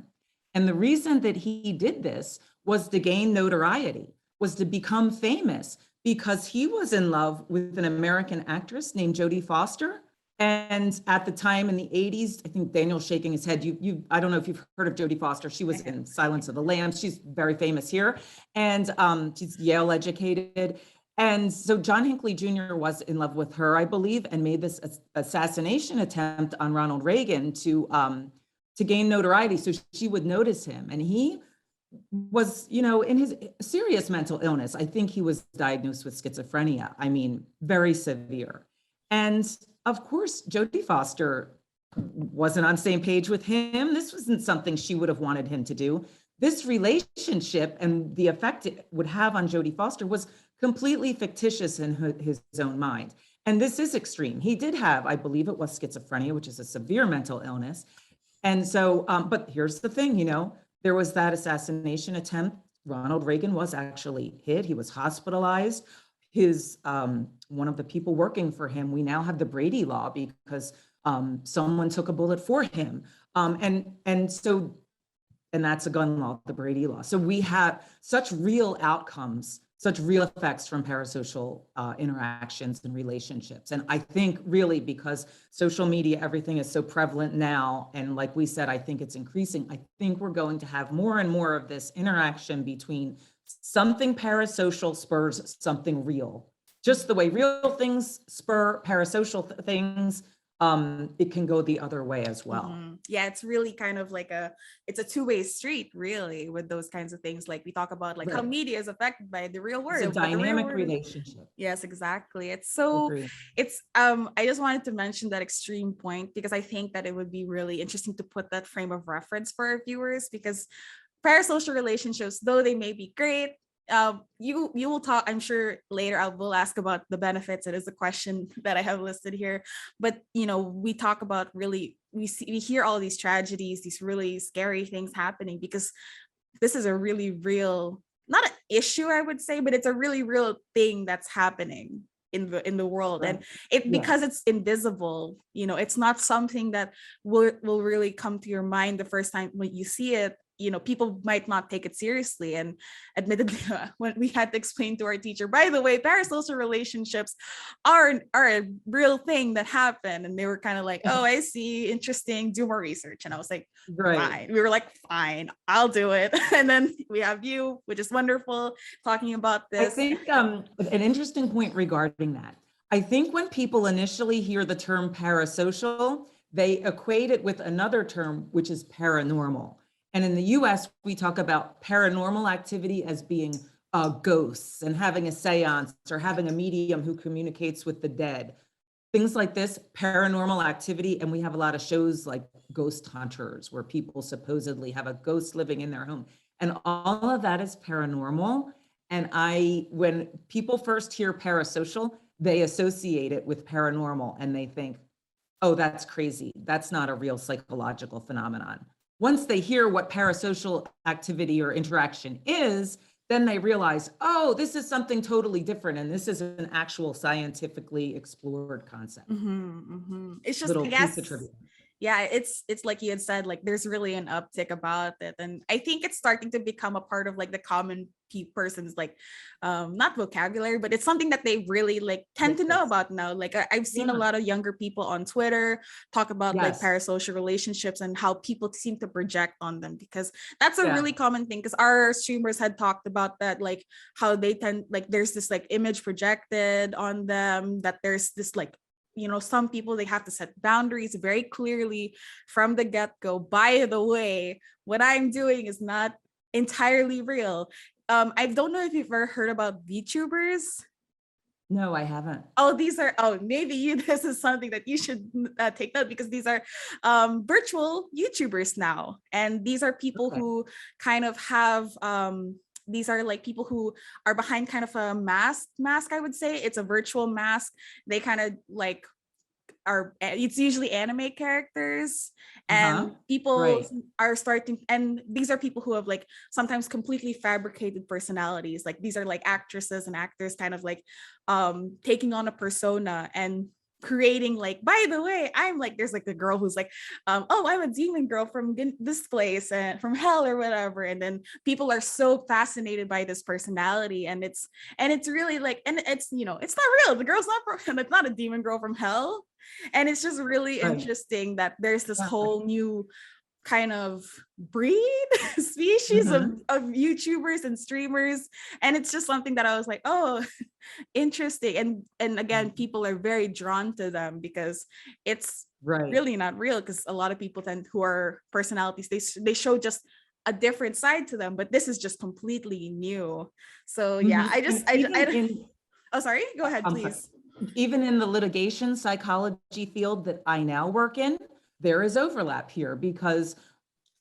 S2: And the reason that he did this was to gain notoriety, was to become famous, because he was in love with an American actress named Jodie Foster. And at the time in the 80s, I think Daniel's shaking his head. I don't know if you've heard of Jodie Foster. She was in Silence of the Lambs. She's very famous here. And she's Yale educated. And so John Hinckley Jr. was in love with her, I believe, and made this assassination attempt on Ronald Reagan to gain notoriety, so she would notice him. And he was, in his serious mental illness. I think he was diagnosed with schizophrenia. I mean, very severe. And of course, Jodie Foster wasn't on the same page with him. This wasn't something she would have wanted him to do. This relationship and the effect it would have on Jodie Foster was completely fictitious in his own mind. And this is extreme. He did have, I believe it was schizophrenia, which is a severe mental illness. And so, but here's the thing, there was that assassination attempt. Ronald Reagan was actually hit. He was hospitalized. His one of the people working for him, we now have the Brady law, because someone took a bullet for him. And that's a gun law, the Brady law. So we have such real outcomes such real effects from parasocial interactions and relationships. And I think really because social media, everything is so prevalent now, and like we said, I think it's increasing. I think we're going to have more and more of this interaction between something parasocial spurs something real. Just the way real things spur parasocial things, it can go the other way as well.
S1: Yeah, it's really kind of like it's a two-way street, really, with those kinds of things. Like we talk about like how
S2: Right.
S1: media is affected by the real
S2: It's a
S1: world, but the real
S2: dynamic
S1: world.
S2: relationship.
S1: Yes, exactly. It's
S2: I
S1: so
S2: agree.
S1: it's I just wanted to mention that extreme point because I think that it would be really interesting to put that frame of reference for our viewers, because parasocial relationships, though they may be great, you will talk, I'm sure later I will ask about the benefits. It is a question that I have listed here, but we talk about, really, we hear all these tragedies, these really scary things happening, because this is a really real, not an issue I would say, but it's a really real thing that's happening in the world.
S2: Right.
S1: And it,
S2: Yeah.
S1: because it's invisible, it's not something that will really come to your mind the first time when you see it. People might not take it seriously. And admittedly, when we had to explain to our teacher, by the way, parasocial relationships are a real thing that happen, and they were kind of like, oh, I see, interesting, do more research. And I was like,
S2: Right.
S1: fine. We were like, fine, I'll do it. And then we have you, which is wonderful, talking about this.
S2: I think an interesting point regarding that. I think when people initially hear the term parasocial, they equate it with another term, which is paranormal. And in the US, we talk about paranormal activity as being ghosts and having a seance or having a medium who communicates with the dead. Things like this, paranormal activity. And we have a lot of shows like Ghost Hunters, where people supposedly have a ghost living in their home. And all of that is paranormal. And when people first hear parasocial, they associate it with paranormal and they think, oh, that's crazy. That's not a real psychological phenomenon. Once they hear what parasocial activity or interaction is, then they realize, oh, this is something totally different. And this is an actual scientifically explored concept.
S1: It's just,
S2: Little
S1: I
S2: piece
S1: guess,
S2: of trivia.
S1: yeah, it's like you had said, like there's really an uptick about it, and I think it's starting to become a part of like the common person's, like not vocabulary, but it's something that they really like tend to know
S2: Yes.
S1: about now. Like I've seen a
S2: Yeah.
S1: lot of younger people on Twitter talk about like
S2: Yes.
S1: parasocial relationships and how people seem to project on them, because that's a
S2: Yeah.
S1: really common thing. Because our streamers had talked about that, like how they tend, like there's this like image projected on them, that there's this like, some people, they have to set boundaries very clearly from the get-go. By the way, what I'm doing is not entirely real. I don't know if you've ever heard about VTubers.
S2: No, I haven't.
S1: Maybe this is something that you should take note, because these are virtual YouTubers now. And these are people who kind of have these are like people who are behind kind of a mask, I would say. It's a virtual mask. They kind of like it's usually anime characters, and people are starting, and these are people who have like sometimes completely fabricated personalities. Like these are like actresses and actors kind of like taking on a persona and creating, like, by the way, I'm like, there's like the girl who's like, oh, I'm a demon girl from this place and from hell or whatever. And then people are so fascinated by this personality, and it's really like, and it's, it's not real. The girl's not it's not a demon girl from hell. And it's just really interesting that there's this whole new kind of breed species of YouTubers and streamers. And it's just something that I was like, oh, interesting. And again, people are very drawn to them because it's really not real, because a lot of people who are personalities, they show just a different side to them, but this is just completely new. So yeah, oh, sorry, go ahead, please.
S2: Even in the litigation psychology field that I now work in, there is overlap here, because,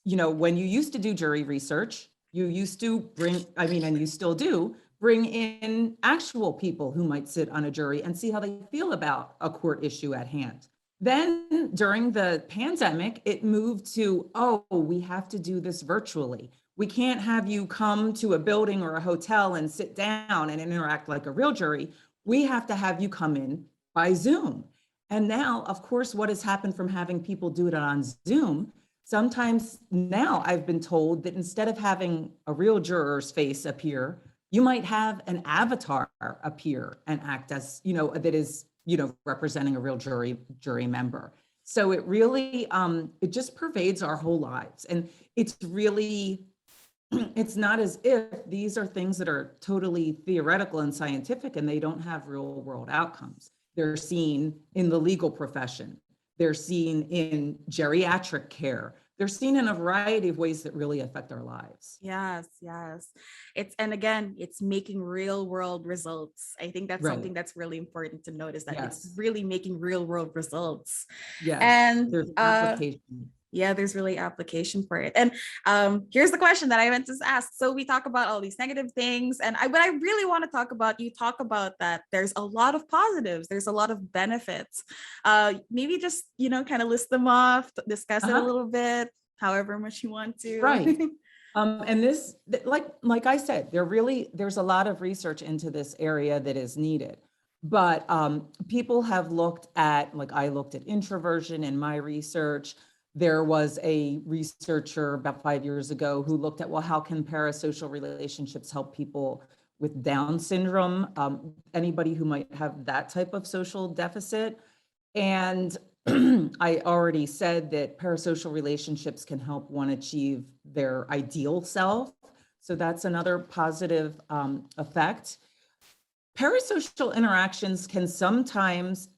S2: when you used to do jury research, you used to and you still do, bring in actual people who might sit on a jury and see how they feel about a court issue at hand. Then during the pandemic, it moved to, oh, we have to do this virtually. We can't have you come to a building or a hotel and sit down and interact like a real jury. We have to have you come in by Zoom. And now, of course, what has happened from having people do it on Zoom, sometimes now I've been told that instead of having a real juror's face appear, You might have an avatar appear and act as, that is, representing a real jury member. So it really, it just pervades our whole lives. And it's really, it's not as if these are things that are totally theoretical and scientific and they don't have real world outcomes. They're seen in the legal profession. They're seen in geriatric care. They're seen in a variety of ways that really affect our lives.
S1: Yes, yes. And again, it's making real world results. I think that's
S2: Right.
S1: something that's really important to notice, that it's
S2: Yes.
S1: really making real world results.
S2: Yes.
S1: And
S2: There's application.
S1: yeah, there's really application for it. And here's the question that I meant to ask. So we talk about all these negative things, and what I really want to talk about, you talk about that there's a lot of positives, there's a lot of benefits. Maybe just, kind of list them off, discuss it a little bit, however much you want to.
S2: Right. And this, like I said, there's a lot of research into this area that is needed. But people have looked at, like I looked at introversion in my research. There was a researcher about 5 years ago who looked at, well, how can parasocial relationships help people with Down syndrome, anybody who might have that type of social deficit. And I already said that parasocial relationships can help one achieve their ideal self. So that's another positive effect. Parasocial interactions can sometimes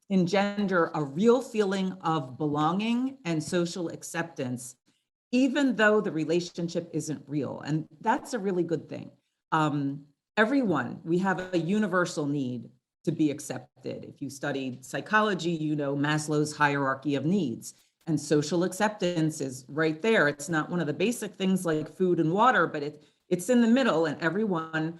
S2: engender a real feeling of belonging and social acceptance, even though the relationship isn't real. And that's a really good thing. Everyone, we have a universal need to be accepted. If you studied psychology, you know Maslow's hierarchy of needs, and social acceptance is right there. It's not one of the basic things like food and water, but it's in the middle, and everyone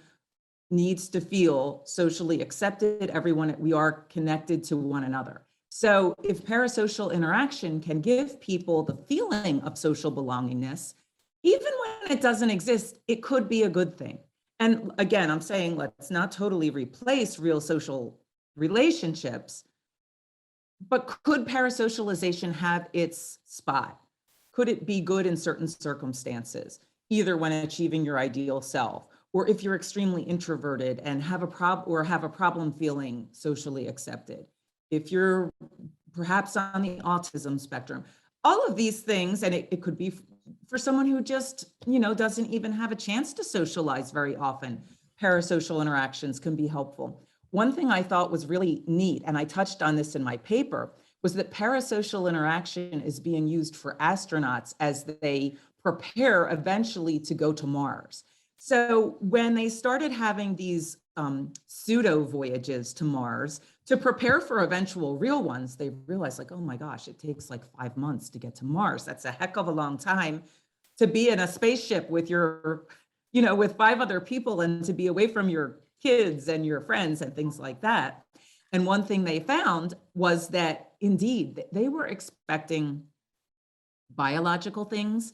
S2: needs to feel socially accepted. Everyone, we are connected to one another. So if parasocial interaction can give people the feeling of social belongingness, even when it doesn't exist, it could be a good thing. And again, I'm saying let's not totally replace real social relationships, but could parasocialization have its spot? Could it be good in certain circumstances, either when achieving your ideal self, or if you're extremely introverted and have a problem feeling socially accepted, if you're perhaps on the autism spectrum, all of these things, and it could be for someone who just, doesn't even have a chance to socialize very often, parasocial interactions can be helpful. One thing I thought was really neat, and I touched on this in my paper, was that parasocial interaction is being used for astronauts as they prepare eventually to go to Mars. So when they started having these pseudo voyages to Mars to prepare for eventual real ones, they realized like, oh my gosh, it takes like 5 months to get to Mars. That's a heck of a long time to be in a spaceship with with 5 other people and to be away from your kids and your friends and things like that. And one thing they found was that indeed they were expecting biological things,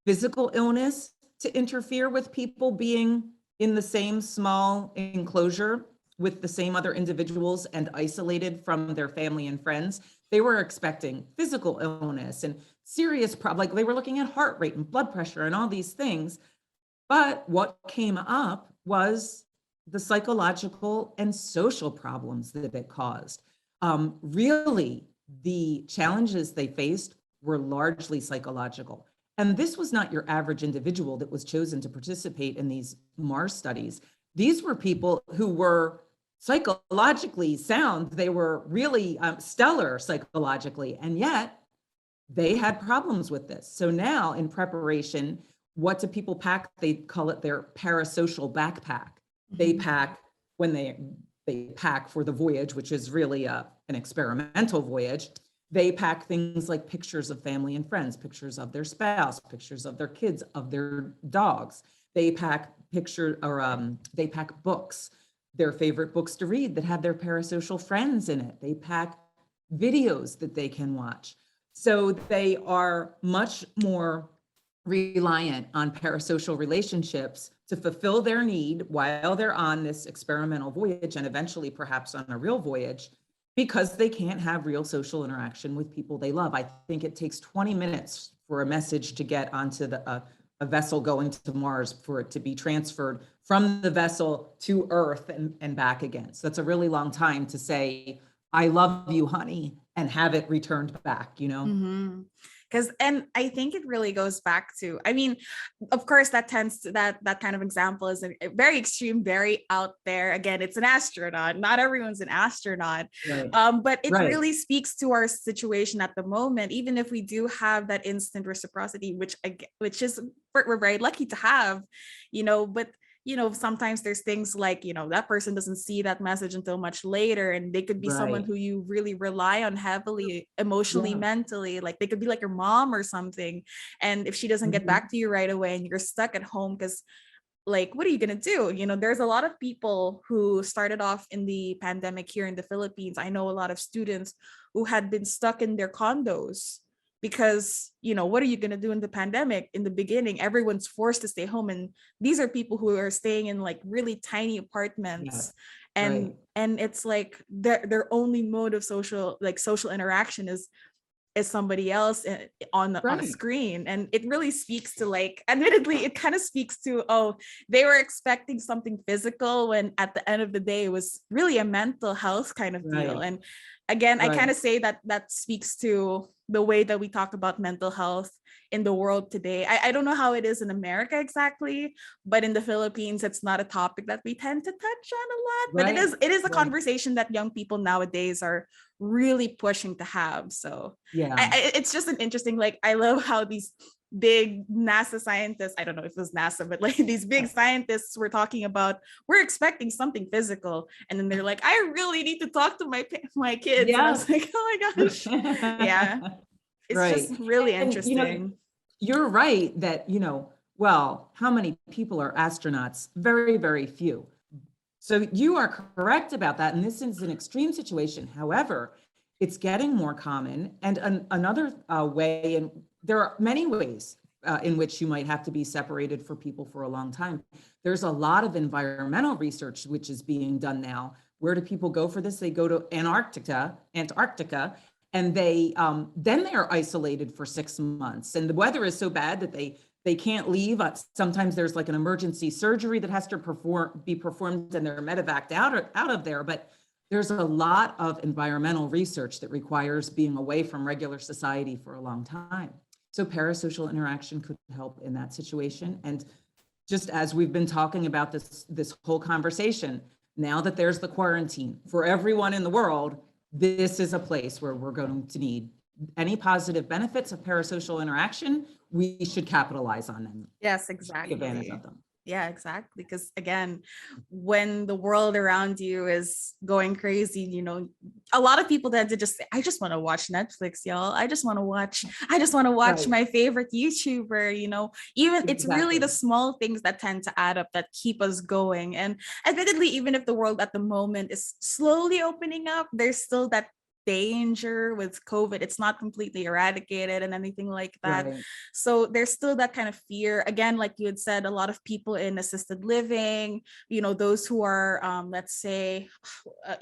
S2: physical illness, to interfere with people being in the same small enclosure with the same other individuals and isolated from their family and friends. They were expecting physical illness and serious problems, like they were looking at heart rate and blood pressure and all these things. But what came up was the psychological and social problems that it caused. Really, the challenges they faced were largely psychological. And this was not your average individual that was chosen to participate in these Mars studies. These were people who were psychologically sound. They were really stellar psychologically, and yet they had problems with this. So now in preparation, what do people pack? They call it their parasocial backpack. They pack when they pack for the voyage, which is really an experimental voyage. They pack things like pictures of family and friends, pictures of their spouse, pictures of their kids, of their dogs. They pack they pack books, their favorite books to read that have their parasocial friends in it. They pack videos that they can watch. So they are much more reliant on parasocial relationships to fulfill their need while they're on this experimental voyage and eventually perhaps on a real voyage, because they can't have real social interaction with people they love. I think it takes 20 minutes for a message to get onto a vessel going to Mars for it to be transferred from the vessel to Earth and back again. So that's a really long time to say, I love you, honey, and have it returned back, you know?
S1: Mm-hmm. Because, and I think it really goes back to, I mean, of course, that tends to, that kind of example is a very extreme, very out there. Again, it's an astronaut. Not everyone's an astronaut.
S2: Right.
S1: But it
S2: Right.
S1: really speaks to our situation at the moment. Even if we do have that instant reciprocity, which is we're very lucky to have, but sometimes there's things like, that person doesn't see that message until much later, and they could be someone
S2: Right.
S1: who you really rely on heavily, emotionally,
S2: Yeah.
S1: mentally. Like they could be like your mom or something. And if she doesn't get
S2: Mhm.
S1: back to you right away and you're stuck at home, because like, what are you going to do? There's a lot of people who started off in the pandemic here in the Philippines. I know a lot of students who had been stuck in their condos because, what are you going to do in the pandemic? In the beginning, everyone's forced to stay home. And these are people who are staying in like really tiny
S2: Yeah.
S1: apartments.
S2: Right.
S1: And it's like their only mode of social interaction is somebody else on a
S2: Right.
S1: screen. And it really speaks to, like, admittedly, it kind of speaks to, oh, they were expecting something physical when at the end of the day it was really a mental health kind of deal.
S2: Right.
S1: And again, I
S2: Right.
S1: kind of say that speaks to the way that we talk about mental health in the world today. I don't know how it is in America exactly, but in the Philippines, it's not a topic that we tend to touch on a lot. But
S2: Right.
S1: it is a
S2: Right.
S1: conversation that young people nowadays are really pushing to have. So
S2: Yeah.
S1: it's just an interesting, like, I love how these big NASA scientists, I don't know if it was NASA, but like these big scientists were talking about, we're expecting something physical. And then they're like, I really need to talk to my kids. And I
S2: Yeah.
S1: was like, oh my gosh. Yeah. It's
S2: Right.
S1: just really
S2: And,
S1: interesting.
S2: you're right that, well, how many people are astronauts? Very, very few. So you are correct about that. And this is an extreme situation. However, it's getting more common. And another way, and there are many ways in which you might have to be separated for people for a long time. There's a lot of environmental research which is being done now. Where do people go for this? They go to Antarctica, and then they are isolated for 6 months. And the weather is so bad that they can't leave. Sometimes there's like an emergency surgery that has to be performed, and they're medevaced out of there. But there's a lot of environmental research that requires being away from regular society for a long time. So parasocial interaction could help in that situation. And just as we've been talking about this whole conversation, now that there's the quarantine for everyone in the world, this is a place where we're going to need any positive benefits of parasocial interaction. We should capitalize on them.
S1: Yes,
S2: Take
S1: exactly.
S2: advantage of them.
S1: Yeah, exactly. Because again, when the world around you is going crazy, a lot of people tend to just say, I just want to watch Netflix, y'all. I just want to watch
S2: Right.
S1: my favorite YouTuber, even it's really the
S2: Exactly.
S1: small things that tend to add up that keep us going. And admittedly, even if the world at the moment is slowly opening up, there's still that danger with COVID. It's not completely eradicated and anything like that.
S2: Right.
S1: So there's still that kind of fear. Again, like you had said, a lot of people in assisted living, those who are, let's say,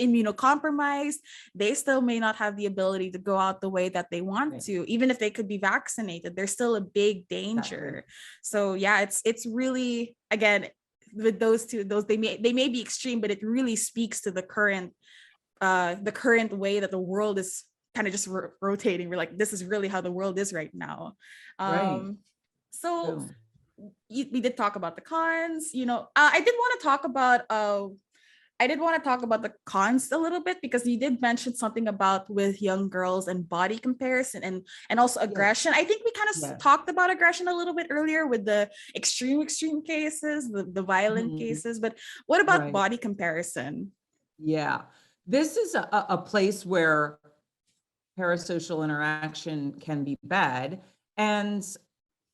S1: immunocompromised, they still may not have the ability to go out the way that they want
S2: Right.
S1: to, even if they could be vaccinated. There's still a big danger.
S2: Exactly.
S1: So yeah, it's really, again, with those two, they may be extreme, but it really speaks to the current way that the world is kind of just rotating. We're like, this is really how the world is right now.
S2: Right.
S1: So
S2: True.
S1: we did talk about the cons. I did want to talk about the cons a little bit, because you did mention something about with young girls and body comparison and also
S2: Yes.
S1: aggression. I think we kind of
S2: Yes.
S1: talked about aggression a little bit earlier with the extreme cases, the violent
S2: Mhm.
S1: cases. But what about
S2: Right.
S1: body comparison?
S2: Yeah. This is a place where parasocial interaction can be bad. And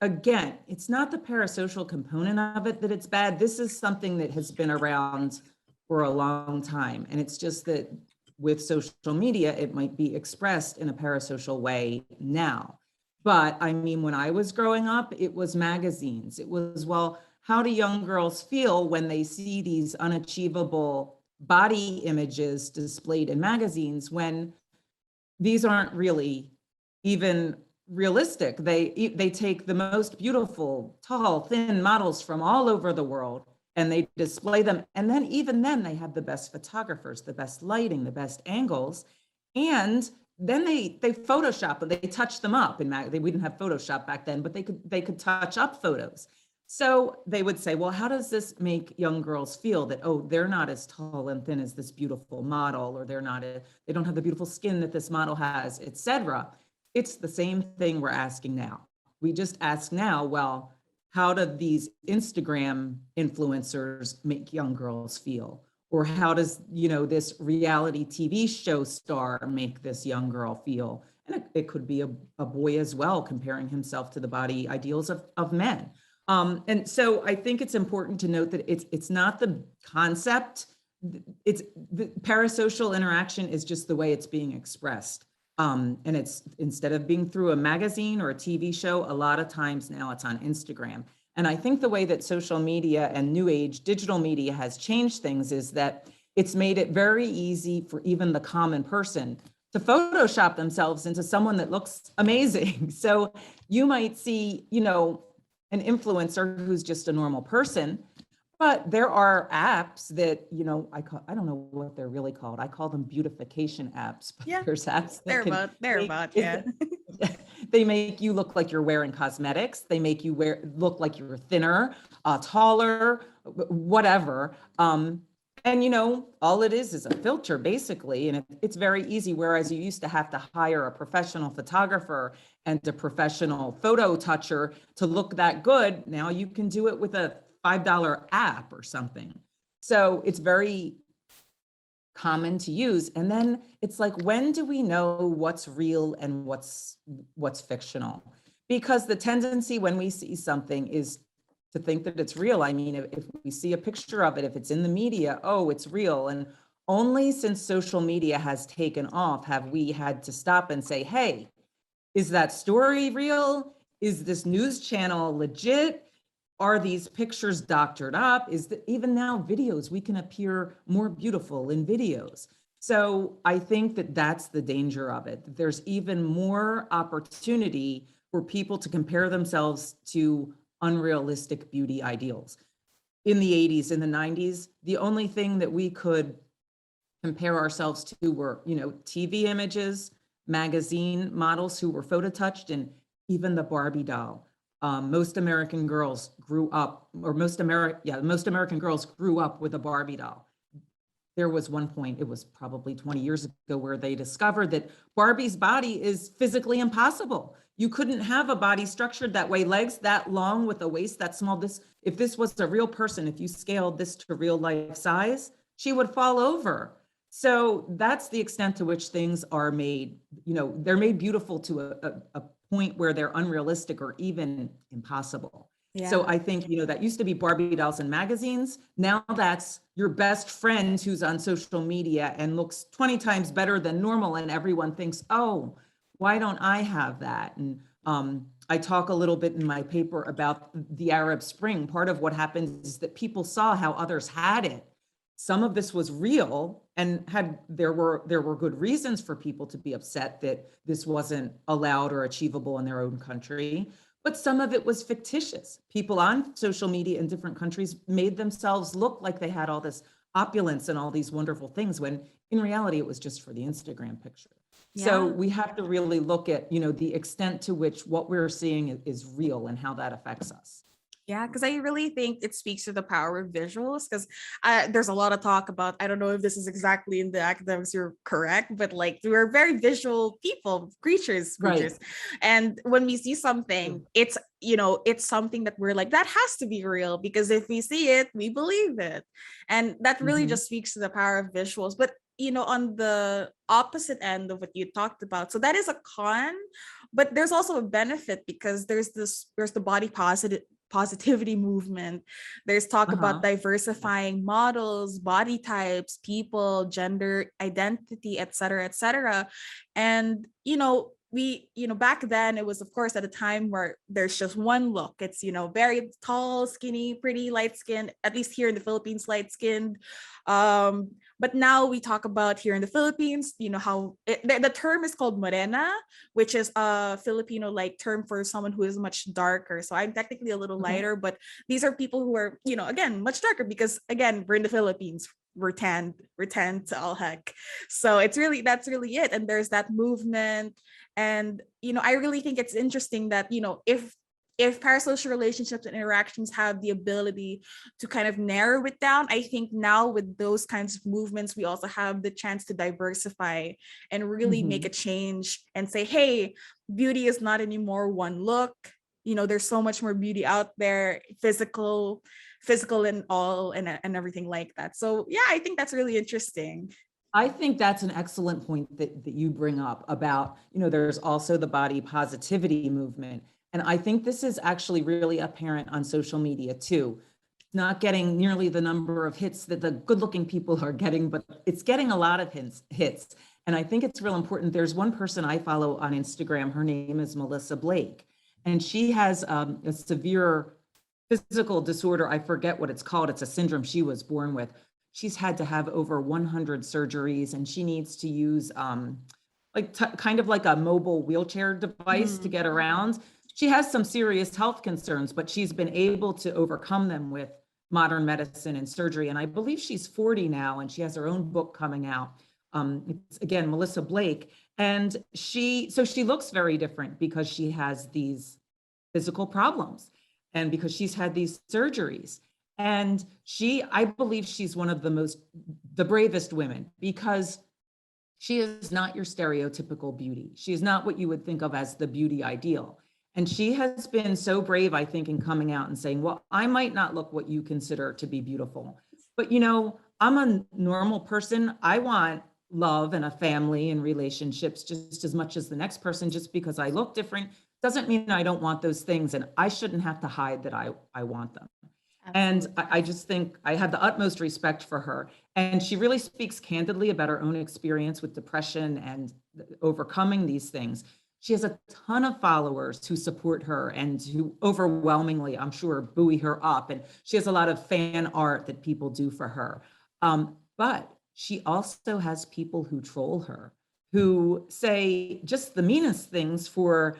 S2: again, it's not the parasocial component of it that it's bad. This is something that has been around for a long time. And it's just that with social media, it might be expressed in a parasocial way now. But I mean, when I was growing up, it was magazines. It was, well, how do young girls feel when they see these unachievable body images displayed in magazines when these aren't really even realistic. They take the most beautiful, tall, thin models from all over the world and they display them. And then even then they have the best photographers, the best lighting, the best angles. And then they Photoshop and they touch them up. And we didn't have Photoshop back then, but they could touch up photos. So they would say, well, how does this make young girls feel that, oh, they're not as tall and thin as this beautiful model, or they don't have the beautiful skin that this model has, etc. It's the same thing we're asking now. We just ask now, well, how do these Instagram influencers make young girls feel? Or how does, this reality TV show star make this young girl feel? And it could be a boy as well, comparing himself to the body ideals of men. And so I think it's important to note that it's not the concept. It's the parasocial interaction is just the way it's being expressed. And it's, instead of being through a magazine or a TV show, a lot of times now it's on Instagram. And I think the way that social media and new age digital media has changed things is that it's made it very easy for even the common person to Photoshop themselves into someone that looks amazing. So you might see, an influencer who's just a normal person, but there are apps that, I don't know what they're really called. I call them beautification apps, but
S1: Yeah,
S2: there's apps that
S1: yeah.
S2: they make you look like you're wearing cosmetics. They make you look like you're thinner, taller, whatever. And all it is a filter basically, and it's very easy. Whereas you used to have to hire a professional photographer and a professional photo toucher to look that good, now you can do it with a $5 app or something. So it's very common to use. And then it's like, when do we know what's real and what's fictional? Because the tendency when we see something is to think that it's real. I mean, if we see a picture of it, if it's in the media, oh, it's real. And only since social media has taken off have we had to stop and say, hey, is that story real? Is this news channel legit? Are these pictures doctored up? Is that even now videos, we can appear more beautiful in videos. So I think that that's the danger of it. There's even more opportunity for people to compare themselves to unrealistic beauty ideals. In the 80s, in the 90s, the only thing that we could compare ourselves to were, TV images, magazine models who were phototouched, and even the Barbie doll. Most American girls grew up, or most American girls grew up with a Barbie doll. There was one point, it was probably 20 years ago, where they discovered that Barbie's body is physically impossible. You couldn't have a body structured that way, legs that long with a waist that small. If this was a real person, if you scaled this to real life size, she would fall over. So that's the extent to which things are made, they're made beautiful to a point where they're unrealistic or even impossible.
S1: Yeah.
S2: So I think, that used to be Barbie dolls in magazines. Now that's your best friend who's on social media and looks 20 times better than normal. And everyone thinks, oh, why don't I have that? And I talk a little bit in my paper about the Arab Spring. Part of what happens is that people saw how others had it. Some of this was real, and there were good reasons for people to be upset that this wasn't allowed or achievable in their own country. But some of it was fictitious. People on social media in different countries made themselves look like they had all this opulence and all these wonderful things, when in reality, it was just for the Instagram picture.
S1: Yeah.
S2: So we have to really look at, the extent to which what we're seeing is real and how that affects us.
S1: Yeah, because I really think it speaks to the power of visuals, because there's a lot of talk about, I don't know if this is exactly in the academics, you're correct, but like we're very visual people, creatures.
S2: Right.
S1: And when we see something, it's, it's something that we're like, that has to be real, because if we see it, we believe it. And that really just speaks to the power of visuals. But on the opposite end of what you talked about, so that is a con, but there's also a benefit, because there's the body positivity movement. There's talk about diversifying models, body types, people, gender identity, et cetera. And we back then, it was of course at a time where there's just one look. It's very tall, skinny, pretty, light skinned, at least here in the Philippines, light skinned, But now we talk about here in the Philippines, how the term is called Morena, which is a Filipino like term for someone who is much darker. So I'm technically a little
S2: Okay.
S1: lighter, but these are people who are, again, much darker because again, we're in the Philippines. We're tanned to all heck. So that's really it. And there's that movement. And I really think it's interesting that, if parasocial relationships and interactions have the ability to kind of narrow it down, I think now with those kinds of movements, we also have the chance to diversify and really make a
S2: Mhm.
S1: change and say, hey, beauty is not anymore one look. There's so much more beauty out there, physical and all, and everything like that. So yeah, I think that's really interesting.
S2: I think that's an excellent point that you bring up about, there's also the body positivity movement. And I think this is actually really apparent on social media too. Not getting nearly the number of hits that the good looking people are getting, but it's getting a lot of hits. And I think it's real important. There's one person I follow on Instagram. Her name is Melissa Blake, and she has a severe physical disorder. I forget what it's called. It's a syndrome she was born with. She's had to have over 100 surgeries, and she needs to use kind of like a mobile wheelchair device to
S1: Mhm.
S2: get around. She has some serious health concerns, but she's been able to overcome them with modern medicine and surgery. And I believe she's 40 now, and she has her own book coming out. It's again Melissa Blake, and she looks very different because she has these physical problems and because she's had these surgeries. And I believe she's one of the bravest women because she is not your stereotypical beauty. She is not what you would think of as the beauty ideal. And she has been so brave, I think, in coming out and saying, well, I might not look what you consider to be beautiful, but I'm a normal person. I want love and a family and relationships just as much as the next person. Just because I look different doesn't mean I don't want those things. And I shouldn't have to hide that I want them. And
S1: Absolutely.
S2: I just think I have the utmost respect for her. And she really speaks candidly about her own experience with depression and overcoming these things. She has a ton of followers who support her and who overwhelmingly, I'm sure, buoy her up. And she has a lot of fan art that people do for her. But she also has people who troll her, who say just the meanest things for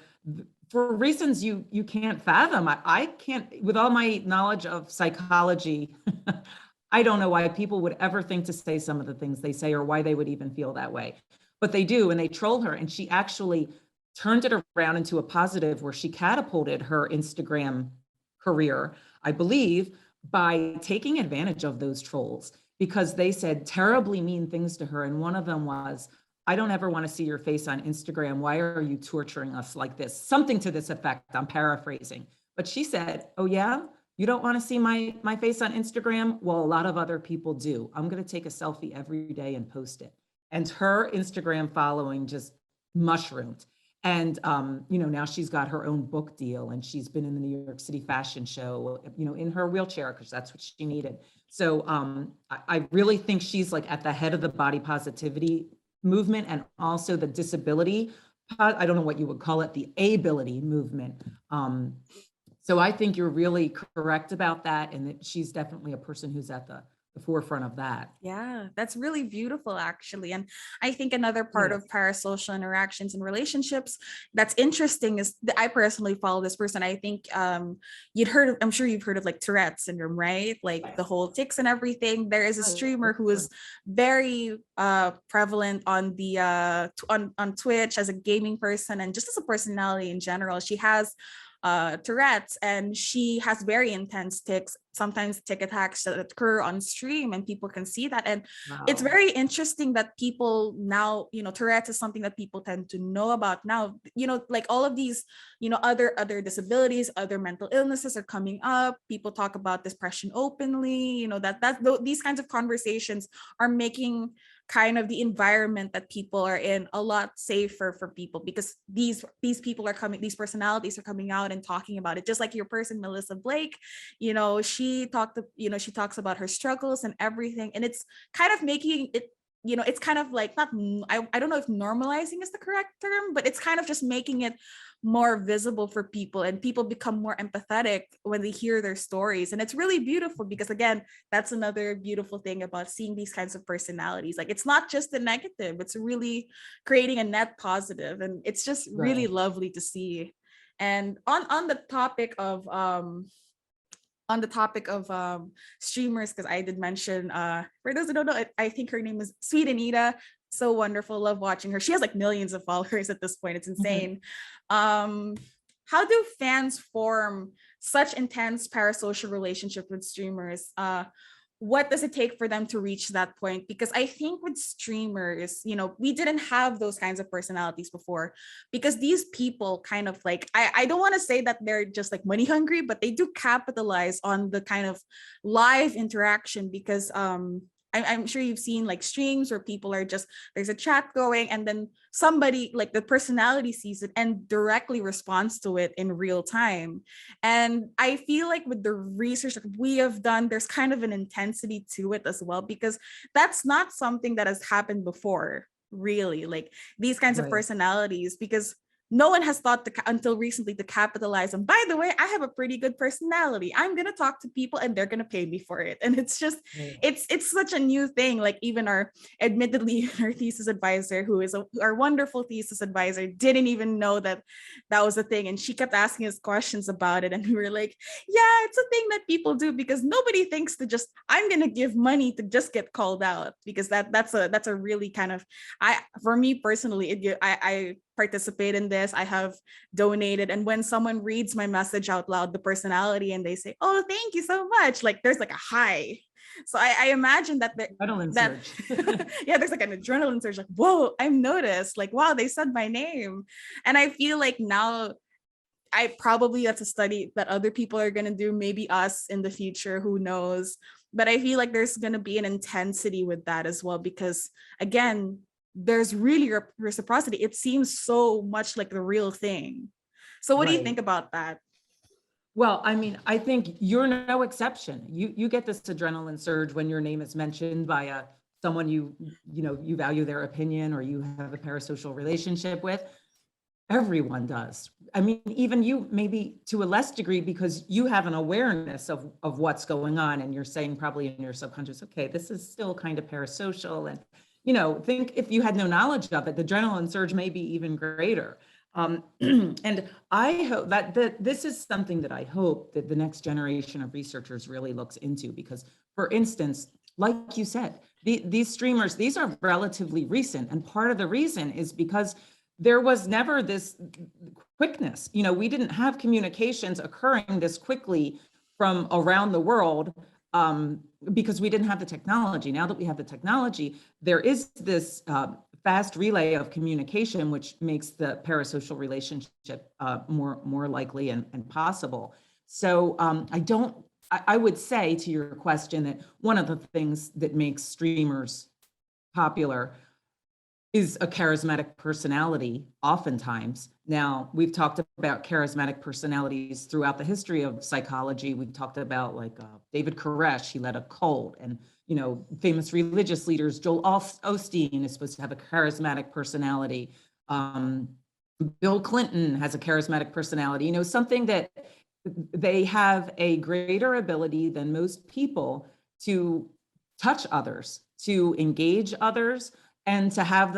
S2: reasons you can't fathom. I can't, with all my knowledge of psychology, I don't know why people would ever think to say some of the things they say or why they would even feel that way. But they do, and they troll her. And she actually turned it around into a positive where she catapulted her Instagram career, I believe, by taking advantage of those trolls because they said terribly mean things to her. And one of them was, I don't ever want to see your face on Instagram. Why are you torturing us like this? Something to this effect. I'm paraphrasing. But she said, oh, yeah, you don't want to see my face on Instagram? Well, a lot of other people do. I'm going to take a selfie every day and post it. And her Instagram following just mushroomed. And now she's got her own book deal, and she's been in the New York City Fashion Show, in her wheelchair because that's what she needed. So I really think she's like at the head of the body positivity movement and also the disability. I don't know what you would call it, the ability movement. So I think you're really correct about that, and that she's definitely a person who's at the forefront of that.
S1: Yeah, that's really beautiful, actually. And I think another part
S2: Yes.
S1: of parasocial interactions and relationships that's interesting is that I personally follow this person. I think I'm sure you've heard of like Tourette syndrome, right? Like the whole tics and everything. There is a streamer who is very prevalent on the on Twitch as a gaming person and just as a personality in general. She has Tourette's, and she has very intense tics, sometimes tic attacks that occur on stream, and people can see that. And it's
S2: Wow.
S1: very interesting that people now, Tourette's is something that people tend to know about now. Like all of these, other disabilities, other mental illnesses are coming up. People talk about depression openly. These kinds of conversations are making kind of the environment that people are in a lot safer for people because these personalities are coming out and talking about it, just like your person Melissa Blake. She talks about her struggles and everything, and it's kind of making it it's kind of like not, I don't know if normalizing is the correct term, but it's kind of just making it more visible for people, and people become more empathetic when they hear their stories. And it's really beautiful because, again, that's another beautiful thing about seeing these kinds of personalities. Like, it's not just the negative, it's really creating a net positive, and it's just really
S2: Right.
S1: lovely to see. And on the topic of streamers, because I did mention, for those who don't know, I think her name is Sweet Anita. So wonderful, love watching her. She has like millions of followers at this point, it's
S2: Mhm.
S1: insane. um how do fans form such intense parasocial relationship with streamers? What does it take for them to reach that point? Because I think with streamers, we didn't have those kinds of personalities before, because these people kind of like, I don't want to say that they're just like money hungry, but they do capitalize on the kind of live interaction. Because I'm sure you've seen like streams where people are just, there's a chat going, and then somebody like the personality sees it and directly responds to it in real time. And I feel like with the research that we have done, there's kind of an intensity to it as well, because that's not something that has happened before, really, like these kinds of
S2: Right.
S1: personalities, because no one has thought until recently to capitalize on, by the way, I have a pretty good personality, I'm going to talk to people and they're going to pay me for it. And it's just,
S2: Right.
S1: it's such a new thing. Like, even our, admittedly, our thesis advisor, who is our wonderful thesis advisor, didn't even know that that was a thing, and she kept asking us questions about it, and we were like, yeah, it's a thing that people do, because nobody thinks to just, I'm going to give money to just get called out, because that's a really kind of, for me personally, I participate in this, I have donated, and when someone reads my message out loud, the personality, and they say, oh, thank you so much, like there's like a high. So I imagine that
S2: Adrenaline
S1: that
S2: surge.
S1: yeah, there's like an adrenaline surge, like, whoa, I'm noticed, like, wow, they said my name. And I feel like now, I probably, that's a study that other people are going to do, maybe us in the future, who knows. But I feel like there's going to be an intensity with that as well, because, again, there's really reciprocity. It seems so much like the real thing. So what do you
S2: Right.
S1: think about that?
S2: Well, I mean, I think you're no exception. You get this adrenaline surge when your name is mentioned by someone you value their opinion or you have a parasocial relationship with. Everyone does. I mean, even you, maybe to a less degree, because you have an awareness of what's going on, and you're saying probably in your subconscious, okay, this is still kind of parasocial. And, think if you had no knowledge of it, the adrenaline surge may be even greater. And I hope that this is something that I hope that the next generation of researchers really looks into, because, for instance, like you said, these streamers, these are relatively recent. And part of the reason is because there was never this quickness. We didn't have communications occurring this quickly from around the world, because we didn't have the technology. Now that we have the technology, there is this fast relay of communication, which makes the parasocial relationship more likely and possible. So I would say, to your question, that one of the things that makes streamers popular is a charismatic personality, oftentimes. Now, we've talked about charismatic personalities throughout the history of psychology. We've talked about, like, David Koresh, he led a cult, and famous religious leaders. Joel Osteen is supposed to have a charismatic personality. Bill Clinton has a charismatic personality. Something that they have a greater ability than most people to touch others, to engage others, and to have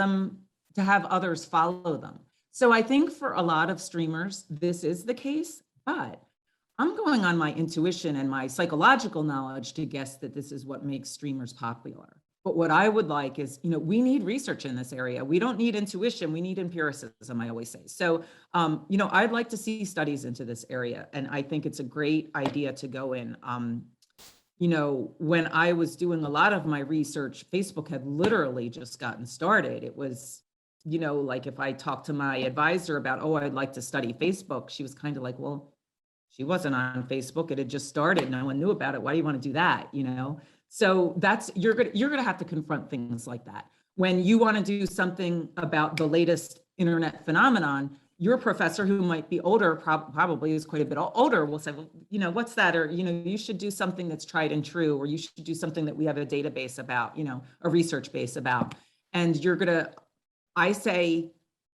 S2: others follow them. So I think for a lot of streamers, this is the case, but I'm going on my intuition and my psychological knowledge to guess that this is what makes streamers popular. But what I would like is, we need research in this area. We don't need intuition, we need empiricism, I always say. So, I'd like to see studies into this area, and I think it's a great idea to go in. When I was doing a lot of my research, Facebook had literally just gotten started. It was, like, if I talked to my advisor about, oh, I'd like to study Facebook, she was kind of like, well, she wasn't on Facebook. It had just started. No one knew about it. Why do you want to do that? So you're gonna have to confront things like that. When you want to do something about the latest internet phenomenon, your professor who might be older, probably is quite a bit older, will say, well, you know, what's that? Or, you know, you should do something that's tried and true, or you should do something that we have a database about, you know, a research base about. And I say,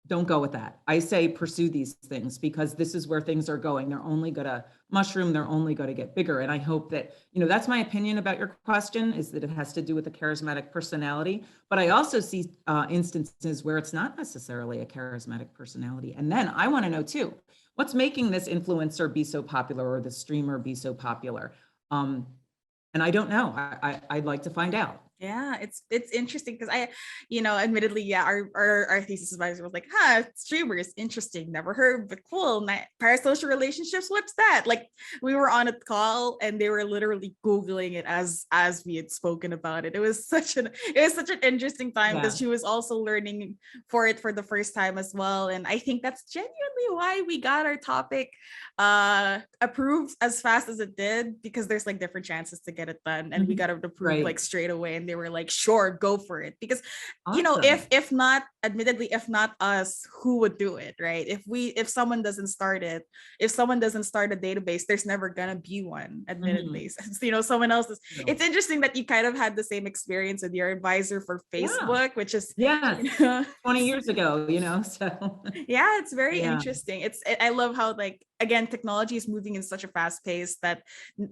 S2: don't go with that. I say, pursue these things, because this is where things are going. They're only going to mushroom. They're only going to get bigger. And I hope that, you know, that's my opinion about your question, is that it has to do with the charismatic personality. But I also see instances where it's not necessarily a charismatic personality. And then I want to know too, what's making this influencer be so popular, or the streamer be so popular? And I don't know. I'd like to find out.
S1: Yeah, it's interesting because admittedly, yeah, our thesis advisor was like, streamers, interesting, never heard, but cool. Parasocial relationships, what's that? Like, we were on a call and they were literally Googling it as we had spoken about it. It was such an interesting time, because she was also learning for the first time as well. And I think that's genuinely why we got our topic approved as fast as it did, because there's like different chances to get it done, and we got it approved like straight away. And they were like, sure, go for it, because you know, if not us, who would do it, right? If someone doesn't start a database, there's never gonna be one, admittedly. You know, someone else is. It's interesting that you kind of had the same experience with your advisor for Facebook, which is
S2: 20 years ago, you know. So
S1: yeah, it's very interesting. I love how, like, again, technology is moving in such a fast pace that,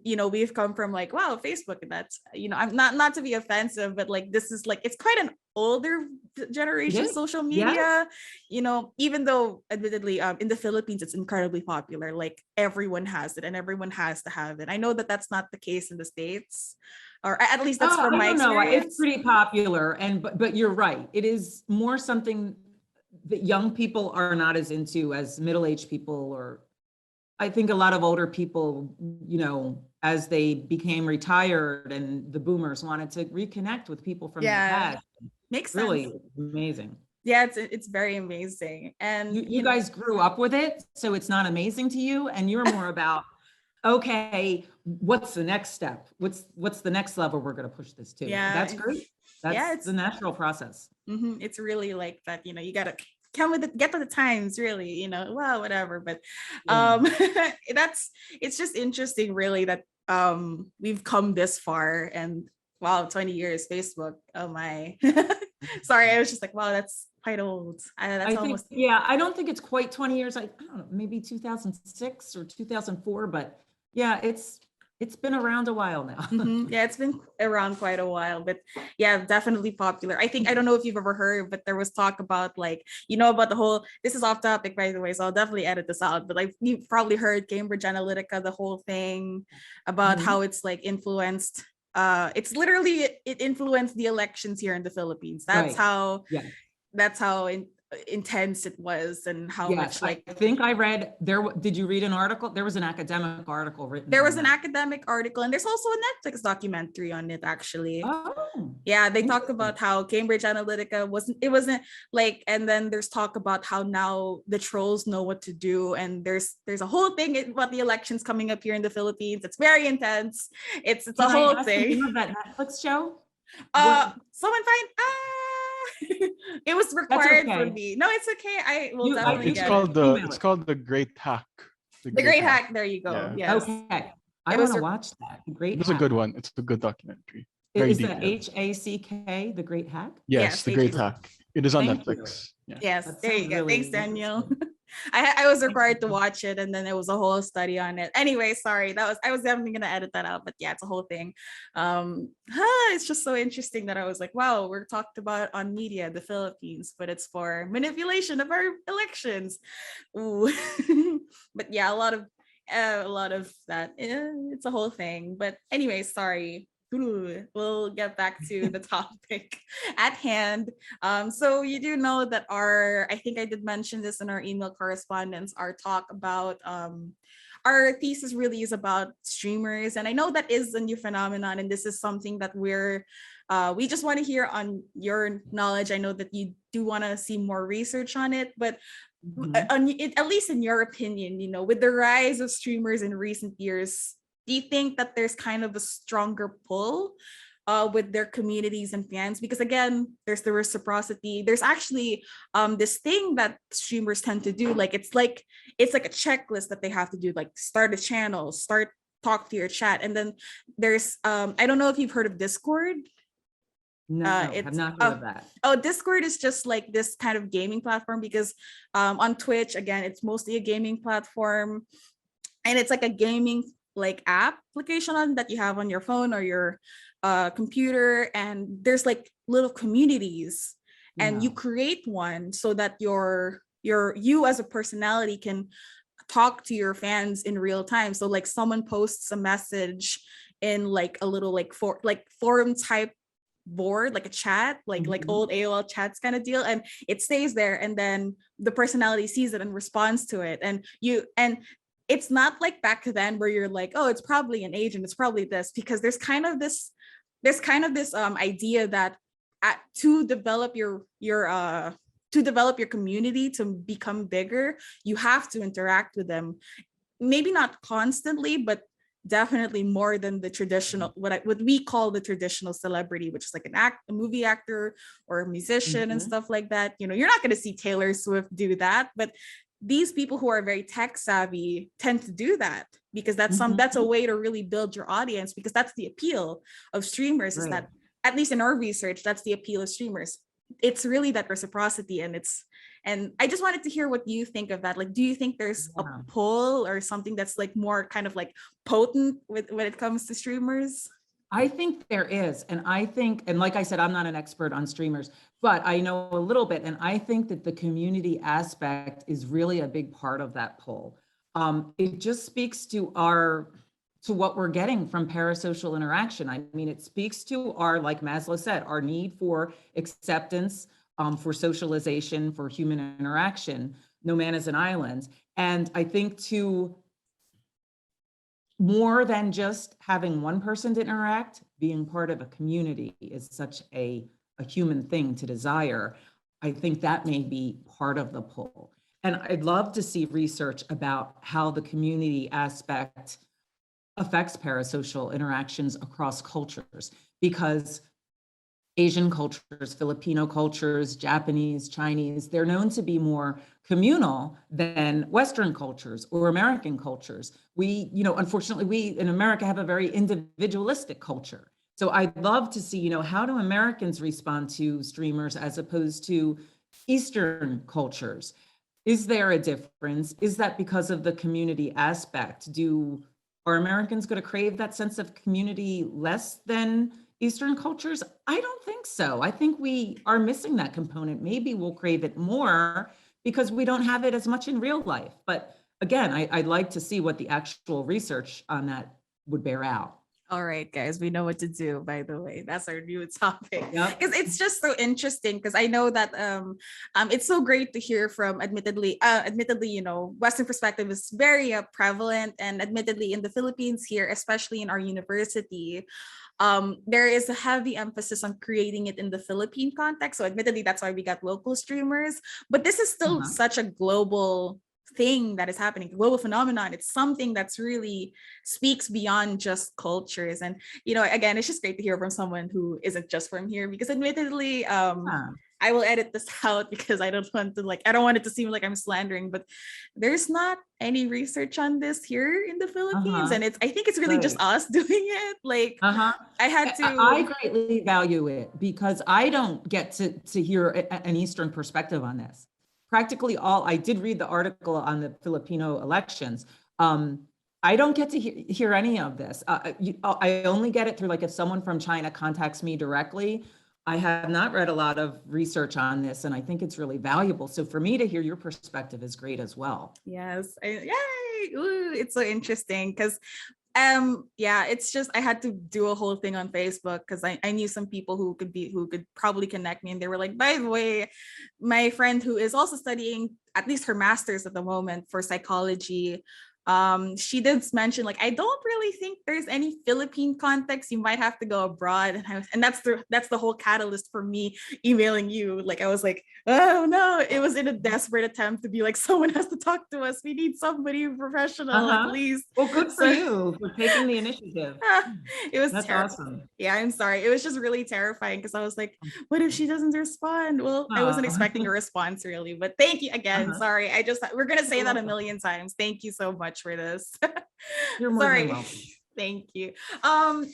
S1: you know, we've come from like, wow, Facebook, and that's, you know, I'm not to be offensive, but like, this is like, it's quite an older generation social media, you know, even though admittedly in the Philippines it's incredibly popular, like everyone has it and everyone has to have it. I know that that's not the case in the States, or at least that's from my experience.
S2: It's pretty popular, and but you're right, it is more something that young people are not as into as middle-aged people, or I think a lot of older people, you know, as they became retired and the boomers wanted to reconnect with people from the past.
S1: Makes sense.
S2: Really amazing.
S1: Yeah, it's very amazing. And
S2: you guys grew up with it, so it's not amazing to you, and you're more about, okay, what's the next step? What's the next level we're going to push this to?
S1: Yeah,
S2: that's great. That's the natural process.
S1: It's really like that, you know, you got to come with it, get with the times, really, you know, well, whatever. But it's just interesting, really, that we've come this far. And wow, 20 years, Facebook, oh my. Sorry, I was just like, wow, that's quite old. I
S2: don't think it's quite 20 years. I don't know, maybe 2006 or 2004, but yeah, it's been around a while now.
S1: Yeah, it's been around quite a while, but yeah, definitely popular. I don't know if you've ever heard, but there was talk about, like, you know, about the whole, this is off topic, by the way, so I'll definitely edit this out, but like, you've probably heard Cambridge Analytica, the whole thing about how it's like influenced. It influenced the elections here in the Philippines. That's how intense it was, and how much, like,
S2: I think I read there. Did you read an article? There was an academic article written.
S1: There was an academic article, and there's also a Netflix documentary on it, actually. Yeah, they talk about how Cambridge Analytica wasn't like, and then there's talk about how now the trolls know what to do, and there's a whole thing about the elections coming up here in the Philippines. It's very intense. It's a whole thing.
S2: You know that Netflix show?
S1: Someone find it was required for me. No, it's okay. I will definitely
S3: get it. It's called The Great Hack.
S1: The Great Hack. There you go. Yeah.
S2: Yes. Okay. I want to watch that. The Great Hack.
S3: It's a good one. It's a good documentary.
S2: Is that HACK, The Great Hack?
S3: Yes, The Great Hack. It is on Netflix.
S1: Yeah. Yes, there you go. Thanks, Daniel. I was required to watch it, and then there was a whole study on it. Anyway, sorry, I was definitely gonna edit that out, but yeah, it's a whole thing. It's just so interesting that I was like, wow, we're talked about on media, the Philippines, but it's for manipulation of our elections. Ooh. But yeah, a lot of that. It's a whole thing. But anyway, sorry. We'll get back to the topic at hand. So you do know that I think I did mention this in our email correspondence, our talk about our thesis really is about streamers. And I know that is a new phenomenon, and this is something that we just want to hear on your knowledge. I know that you do want to see more research on it, but at least in your opinion, you know, with the rise of streamers in recent years, do you think that there's kind of a stronger pull with their communities and fans, because again, there's the reciprocity. There's actually this thing that streamers tend to do, like it's like a checklist that they have to do, like start a channel, start talk to your chat, and then there's I don't know if you've heard of Discord.
S2: No, have
S1: It's
S2: not heard of that.
S1: Discord is just like this kind of gaming platform, because on Twitch, again, it's mostly a gaming platform, and it's like a gaming like application on that you have on your phone or your computer, and there's like little communities, and you
S2: Yeah.
S1: create one so that you as a personality can talk to your fans in real time. So like someone posts a message in like a little like forum type board, like a chat, like
S2: Mhm.
S1: old AOL chats kind of deal, and it stays there, and then the personality sees it and responds to it, and it's not like back then where you're like, oh, it's probably an agent, it's probably this, because there's kind of this idea that to develop your community to become bigger, you have to interact with them, maybe not constantly, but definitely more than the traditional, what we call the traditional celebrity, which is like a movie actor or a musician and
S2: Mhm.
S1: stuff like that. You're not going to see Taylor Swift do that, but these people who are very tech savvy tend to do that, because that's a
S2: Mhm.
S1: way to really build your audience, because that's the appeal of streamers, is
S2: Right.
S1: that, at least in our research, that's the appeal of streamers. It's really that reciprocity, and I just wanted to hear what you think of that. Like, do you think there's a
S2: Yeah.
S1: pull or something that's like more kind of like potent with when it comes to streamers?
S2: I think there is. And I think, and like I said, I'm not an expert on streamers, but I know a little bit. And I think that the community aspect is really a big part of that pull. It just speaks to what we're getting from parasocial interaction. I mean, it speaks to our, like Maslow said, our need for acceptance, for socialization, for human interaction. No man is an island. And I think to more than just having one person to interact, being part of a community is such a human thing to desire. I think that may be part of the pull. And I'd love to see research about how the community aspect affects parasocial interactions across cultures, because Asian cultures, Filipino cultures, Japanese, Chinese, they're known to be more communal than Western cultures or American cultures. Unfortunately, we in America have a very individualistic culture. So I'd love to see, how do Americans respond to streamers as opposed to Eastern cultures? Is there a difference? Is that because of the community aspect? Are Americans going to crave that sense of community less than Eastern cultures? I don't think so. I think we are missing that component. Maybe we'll crave it more because we don't have it as much in real life. But again, I'd like to see what the actual research on that would bear out.
S1: All right, guys, we know what to do, by the way. That's our new topic.
S2: Yep.
S1: Because it's just so interesting, because I know that it's so great to hear from, admittedly, Western perspective is very prevalent, and admittedly in the Philippines here, especially in our university, there is a heavy emphasis on creating it in the Philippine context. So admittedly, that's why we got local streamers. But this is still
S2: Uh-huh.
S1: such a global thing that is happening, global phenomenon. It's something that's really speaks beyond just cultures. And again, it's just great to hear from someone who isn't just from here, because admittedly,
S2: Yeah.
S1: I will edit this out, because I don't want it to seem like I'm slandering, but there's not any research on this here in the Philippines.
S2: Uh-huh.
S1: And I think it's really just
S2: Right.
S1: us doing it. Like,
S2: Uh-huh.
S1: I had
S2: I
S1: to.
S2: greatly value it because I don't get to hear an Eastern perspective on this. Practically all, I did read the article on the Filipino elections. I don't get to hear any of this. I only get it through, like, if someone from China contacts me directly. I have not read a lot of research on this, and I think it's really valuable. So for me to hear your perspective is great as well.
S1: Yes. Yay. Ooh, it's so interesting, because yeah, it's just I had to do a whole thing on Facebook, because I knew some people who could probably connect me, and they were like, by the way, my friend who is also studying at least her master's at the moment for psychology, She did mention like, I don't really think there's any Philippine context. You might have to go abroad. And that's the whole catalyst for me emailing you. Like I was like, oh no, it was in a desperate attempt to be like, someone has to talk to us. We need somebody professional at least.
S2: Well, good for
S1: So
S2: you for taking the initiative.
S1: it was
S2: That's
S1: terrible.
S2: awesome.
S1: Yeah, I'm sorry. It was just really terrifying because I was like, what if she doesn't respond? Well, I wasn't expecting a response really, but thank you again. Sorry. We're going to say that a million times. Thank you so much for this.
S2: You're more than
S1: Sorry.
S2: welcome.
S1: Thank you.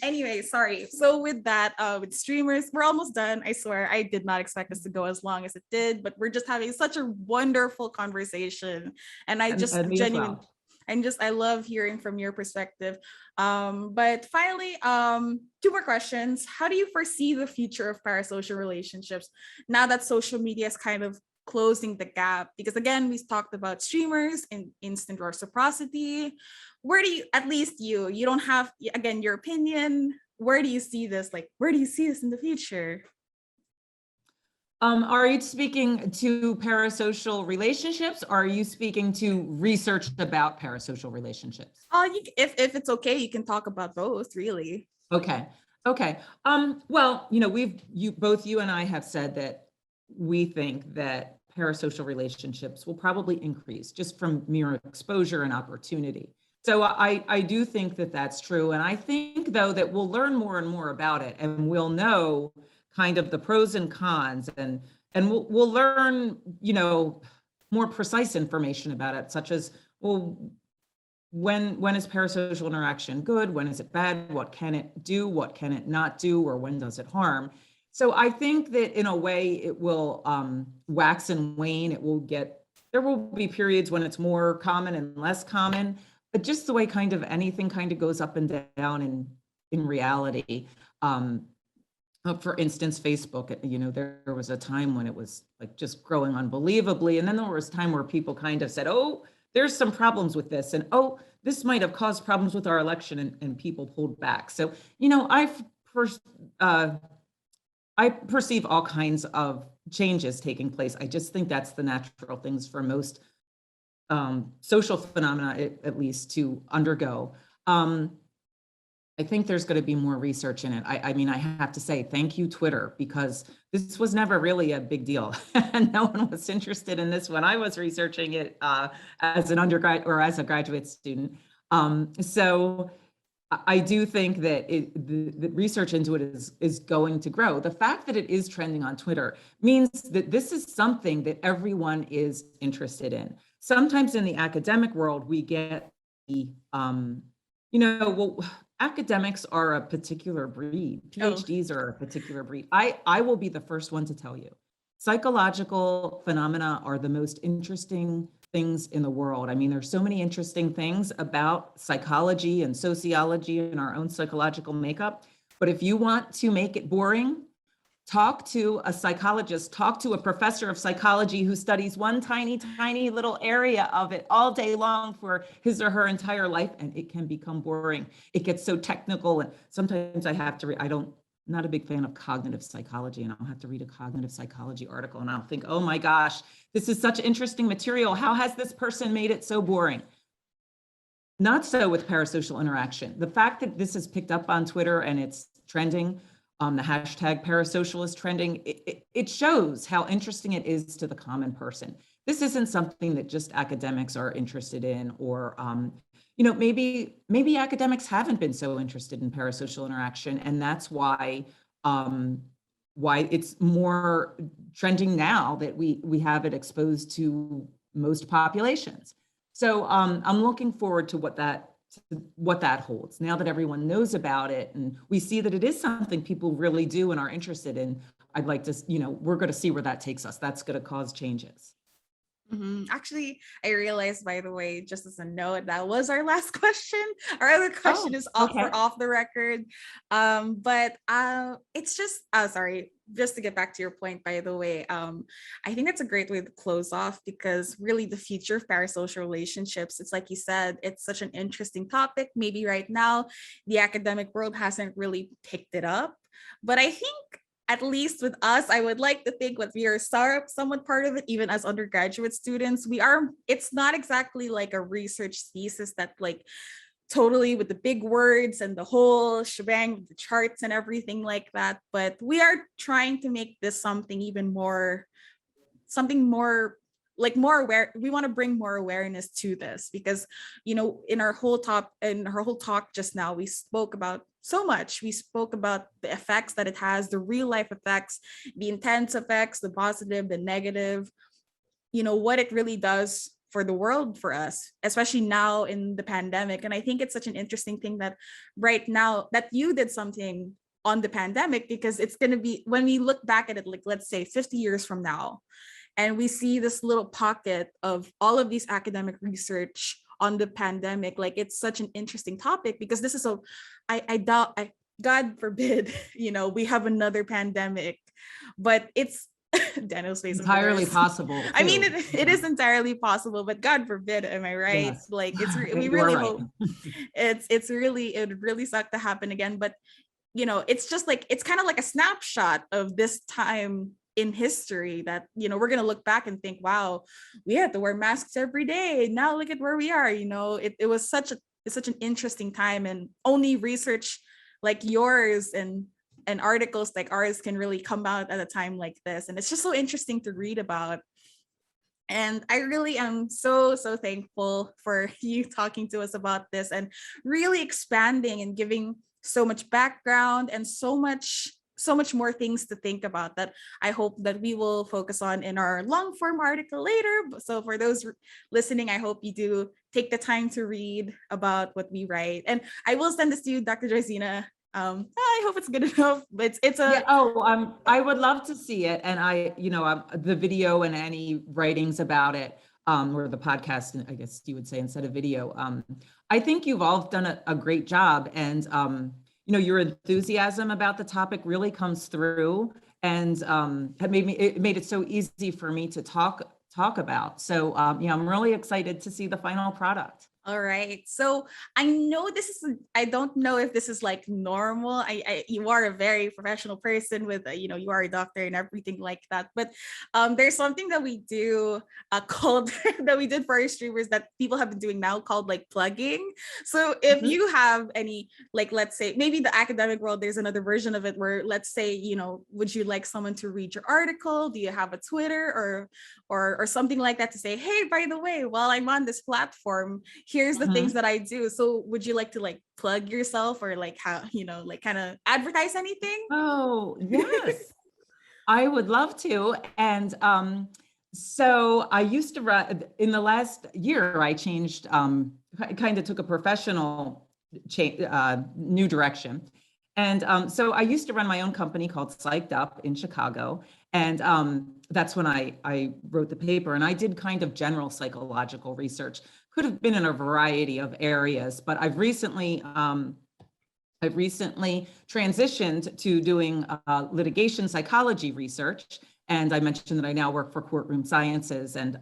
S1: Anyway, sorry. So with that, with streamers, we're almost done. I swear I did not expect us to go as long as it did, but we're just having such a wonderful conversation. And I just genuinely and just I love hearing from your perspective. But finally, two more questions. How do you foresee the future of parasocial relationships now that social media is kind of closing the gap? Because again, we talked about streamers and instant reciprocity. Where do you, at least you don't have, again, your opinion, where do you see this? Like, where do you see this in the future?
S2: Are you speaking to parasocial relationships, or are you speaking to research about parasocial relationships?
S1: If it's okay, you can talk about both, really.
S2: Okay. Well, both you and I have said that we think that parasocial relationships will probably increase just from mere exposure and opportunity. So I do think that that's true. And I think, though, that we'll learn more and more about it, and we'll know kind of the pros and cons, and we'll learn, more precise information about it, such as, well, when is parasocial interaction good? When is it bad? What can it do? What can it not do? Or when does it harm? So I think that in a way it will wax and wane. There will be periods when it's more common and less common, but just the way kind of anything kind of goes up and down in reality. For instance, Facebook, there was a time when it was like just growing unbelievably. And then there was a time where people kind of said, oh, there's some problems with this. And, oh, this might have caused problems with our election, and people pulled back. So, I perceive all kinds of changes taking place. I just think that's the natural things for most social phenomena, at least, to undergo. I think there's going to be more research in it. I mean, I have to say, thank you, Twitter, because this was never really a big deal. And no one was interested in this when I was researching it as an undergrad or as a graduate student. So I do think that the research into it is going to grow. The fact that it is trending on Twitter means that this is something that everyone is interested in. Sometimes in the academic world, we get the, academics are a particular breed. PhDs are a particular breed. I will be the first one to tell you. Psychological phenomena are the most interesting things in the world. I mean, there's so many interesting things about psychology and sociology and our own psychological makeup. But if you want to make it boring, talk to a psychologist, talk to a professor of psychology who studies one tiny, tiny little area of it all day long for his or her entire life, and it can become boring. It gets so technical, and sometimes I have to read, I'm not a big fan of cognitive psychology, and I'll have to read a cognitive psychology article, and I'll think, oh my gosh, this is such interesting material. How has this person made it so boring? Not so with parasocial interaction. The fact that this is picked up on Twitter and it's trending, the hashtag parasocial is trending, it shows how interesting it is to the common person. This isn't something that just academics are interested in, or maybe academics haven't been so interested in parasocial interaction, and that's why it's more trending now that we have it exposed to most populations. So I'm looking forward to what that holds now that everyone knows about it, and we see that it is something people really do and are interested in. I'd like to, we're going to see where that takes us. That's going to cause changes.
S1: Actually, I realized, by the way, just as a note, that was our last question. Our other question is off the record. But it's just, sorry, just to get back to your point, by the way, I think that's a great way to close off, because really the future of parasocial relationships, it's like you said, it's such an interesting topic. Maybe right now the academic world hasn't really picked it up, but I think at least with us, I would like to think that we are somewhat part of it, even as undergraduate students. It's not exactly like a research thesis that like totally with the big words and the whole shebang with the charts and everything like that. But we are trying to make this something more like more aware. We want to bring more awareness to this because, in our whole talk just now, we spoke about so much. We spoke about the effects that it has, the real life effects, the intense effects, the positive, the negative, what it really does for the world, for us, especially now in the pandemic. And I think it's such an interesting thing that right now that you did something on the pandemic, because it's going to be, when we look back at it, like let's say 50 years from now, and we see this little pocket of all of these academic research on the pandemic, like it's such an interesting topic, because this is I doubt, God forbid, we have another pandemic, but it's Daniel's face.
S2: Entirely possible.
S1: I mean, it is entirely possible, but God forbid, am I right?
S2: Yes.
S1: Like we
S2: You are
S1: really
S2: right.
S1: hope it would really suck to happen again. But it's just like, it's kind of like a snapshot of this time in history that, we're going to look back and think, wow, we had to wear masks every day. Now look at where we are. It's such an interesting time, and only research like yours and articles like ours can really come out at a time like this. And it's just so interesting to read about. And I really am so, so thankful for you talking to us about this and really expanding and giving so much background and so much more things to think about that I hope that we will focus on in our long form article later. So for those listening, I hope you do take the time to read about what we write. And I will send this to you, Dr. Jarzyna. I hope it's good enough, but
S2: I would love to see it. And the video and any writings about it, or the podcast, I guess you would say, instead of video. I think you've all done a great job, and your enthusiasm about the topic really comes through, and it made it so easy for me to talk about. So I'm really excited to see the final product.
S1: All right. So I know I don't know if this is like normal. You are a very professional person with, you are a doctor and everything like that. But there's something that we do called, that we did for our streamers that people have been doing now, called like plugging. So if you have any, like, let's say maybe the academic world, there's another version of it where, let's say, would you like someone to read your article? Do you have a Twitter or something like that to say, hey, by the way, while I'm on this platform, here's the things that I do. So would you like to like plug yourself, or like how, like kind of advertise anything?
S2: Oh, yes. I would love to. And so I used to run, in the last year, I changed, kind of took a professional new direction. And so I used to run my own company called Psyched Up in Chicago. And that's when I wrote the paper, and I did kind of general psychological research. Could have been in a variety of areas, but I've recently transitioned to doing litigation psychology research. And I mentioned that I now work for Courtroom Sciences. And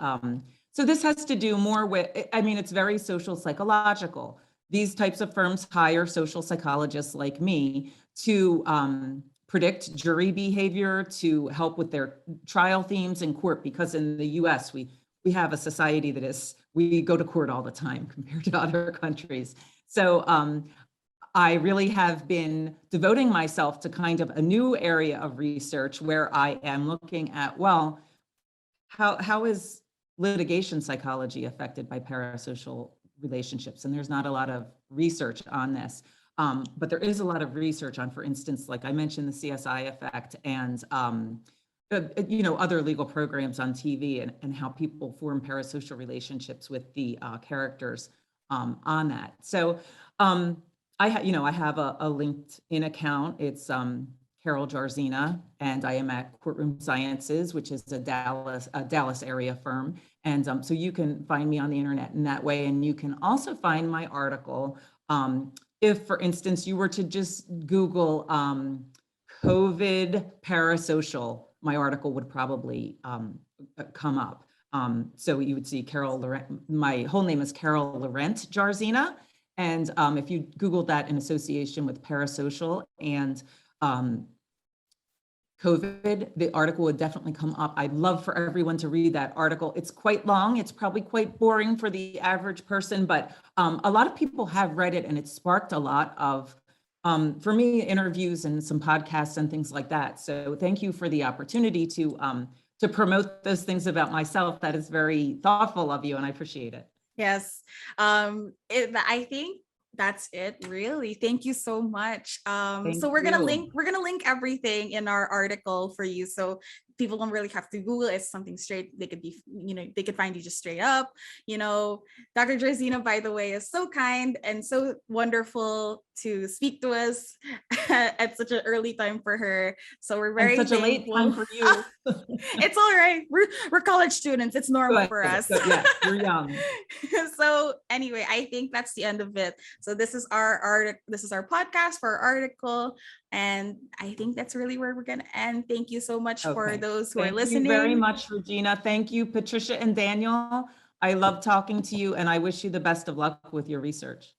S2: so this has to do more with, it's very social psychological. These types of firms hire social psychologists like me to predict jury behavior, to help with their trial themes in court, because in the US, we have a society that we go to court all the time compared to other countries. So I really have been devoting myself to kind of a new area of research where I am looking at, well, how is litigation psychology affected by parasocial relationships? And there's not a lot of research on this, but there is a lot of research on, for instance, like I mentioned, the CSI effect, and other legal programs on TV, and how people form parasocial relationships with the characters on that. So I have a LinkedIn account. It's Carol Jarzyna, and I am at Courtroom Sciences, which is a Dallas area firm. And so you can find me on the internet in that way. And you can also find my article. If, for instance, you were to just Google COVID parasocial, my article would probably come up. So you would see Carol Laurent. My whole name is Carol Laurent Jarzyna. And if you Googled that in association with parasocial and COVID, the article would definitely come up. I'd love for everyone to read that article. It's quite long. It's probably quite boring for the average person, but a lot of people have read it, and it sparked a lot of, for me, interviews and some podcasts and things like that. So thank you for the opportunity to promote those things about myself. That is very thoughtful of you, and I appreciate it.
S1: Yes. I think that's it, really. Thank you so much.
S2: Thank
S1: So we're gonna
S2: you.
S1: link everything in our article for you, so people don't really have to Google. It's something straight. They could be, they could find you just straight up. Dr. Jarzyna, by the way, is so kind and so wonderful to speak to us at such an early time for her. So we're very
S2: and such
S1: thankful.
S2: a late time for you.
S1: It's all right. We're college students. It's normal for us.
S2: Yeah, you're young.
S1: So anyway, I think that's the end of it. So this is our podcast for our article, and I think that's really where we're gonna end. Thank you so much for those who are listening.
S2: Thank you very much, Regina. Thank you, Patricia and Daniel. I love talking to you, and I wish you the best of luck with your research.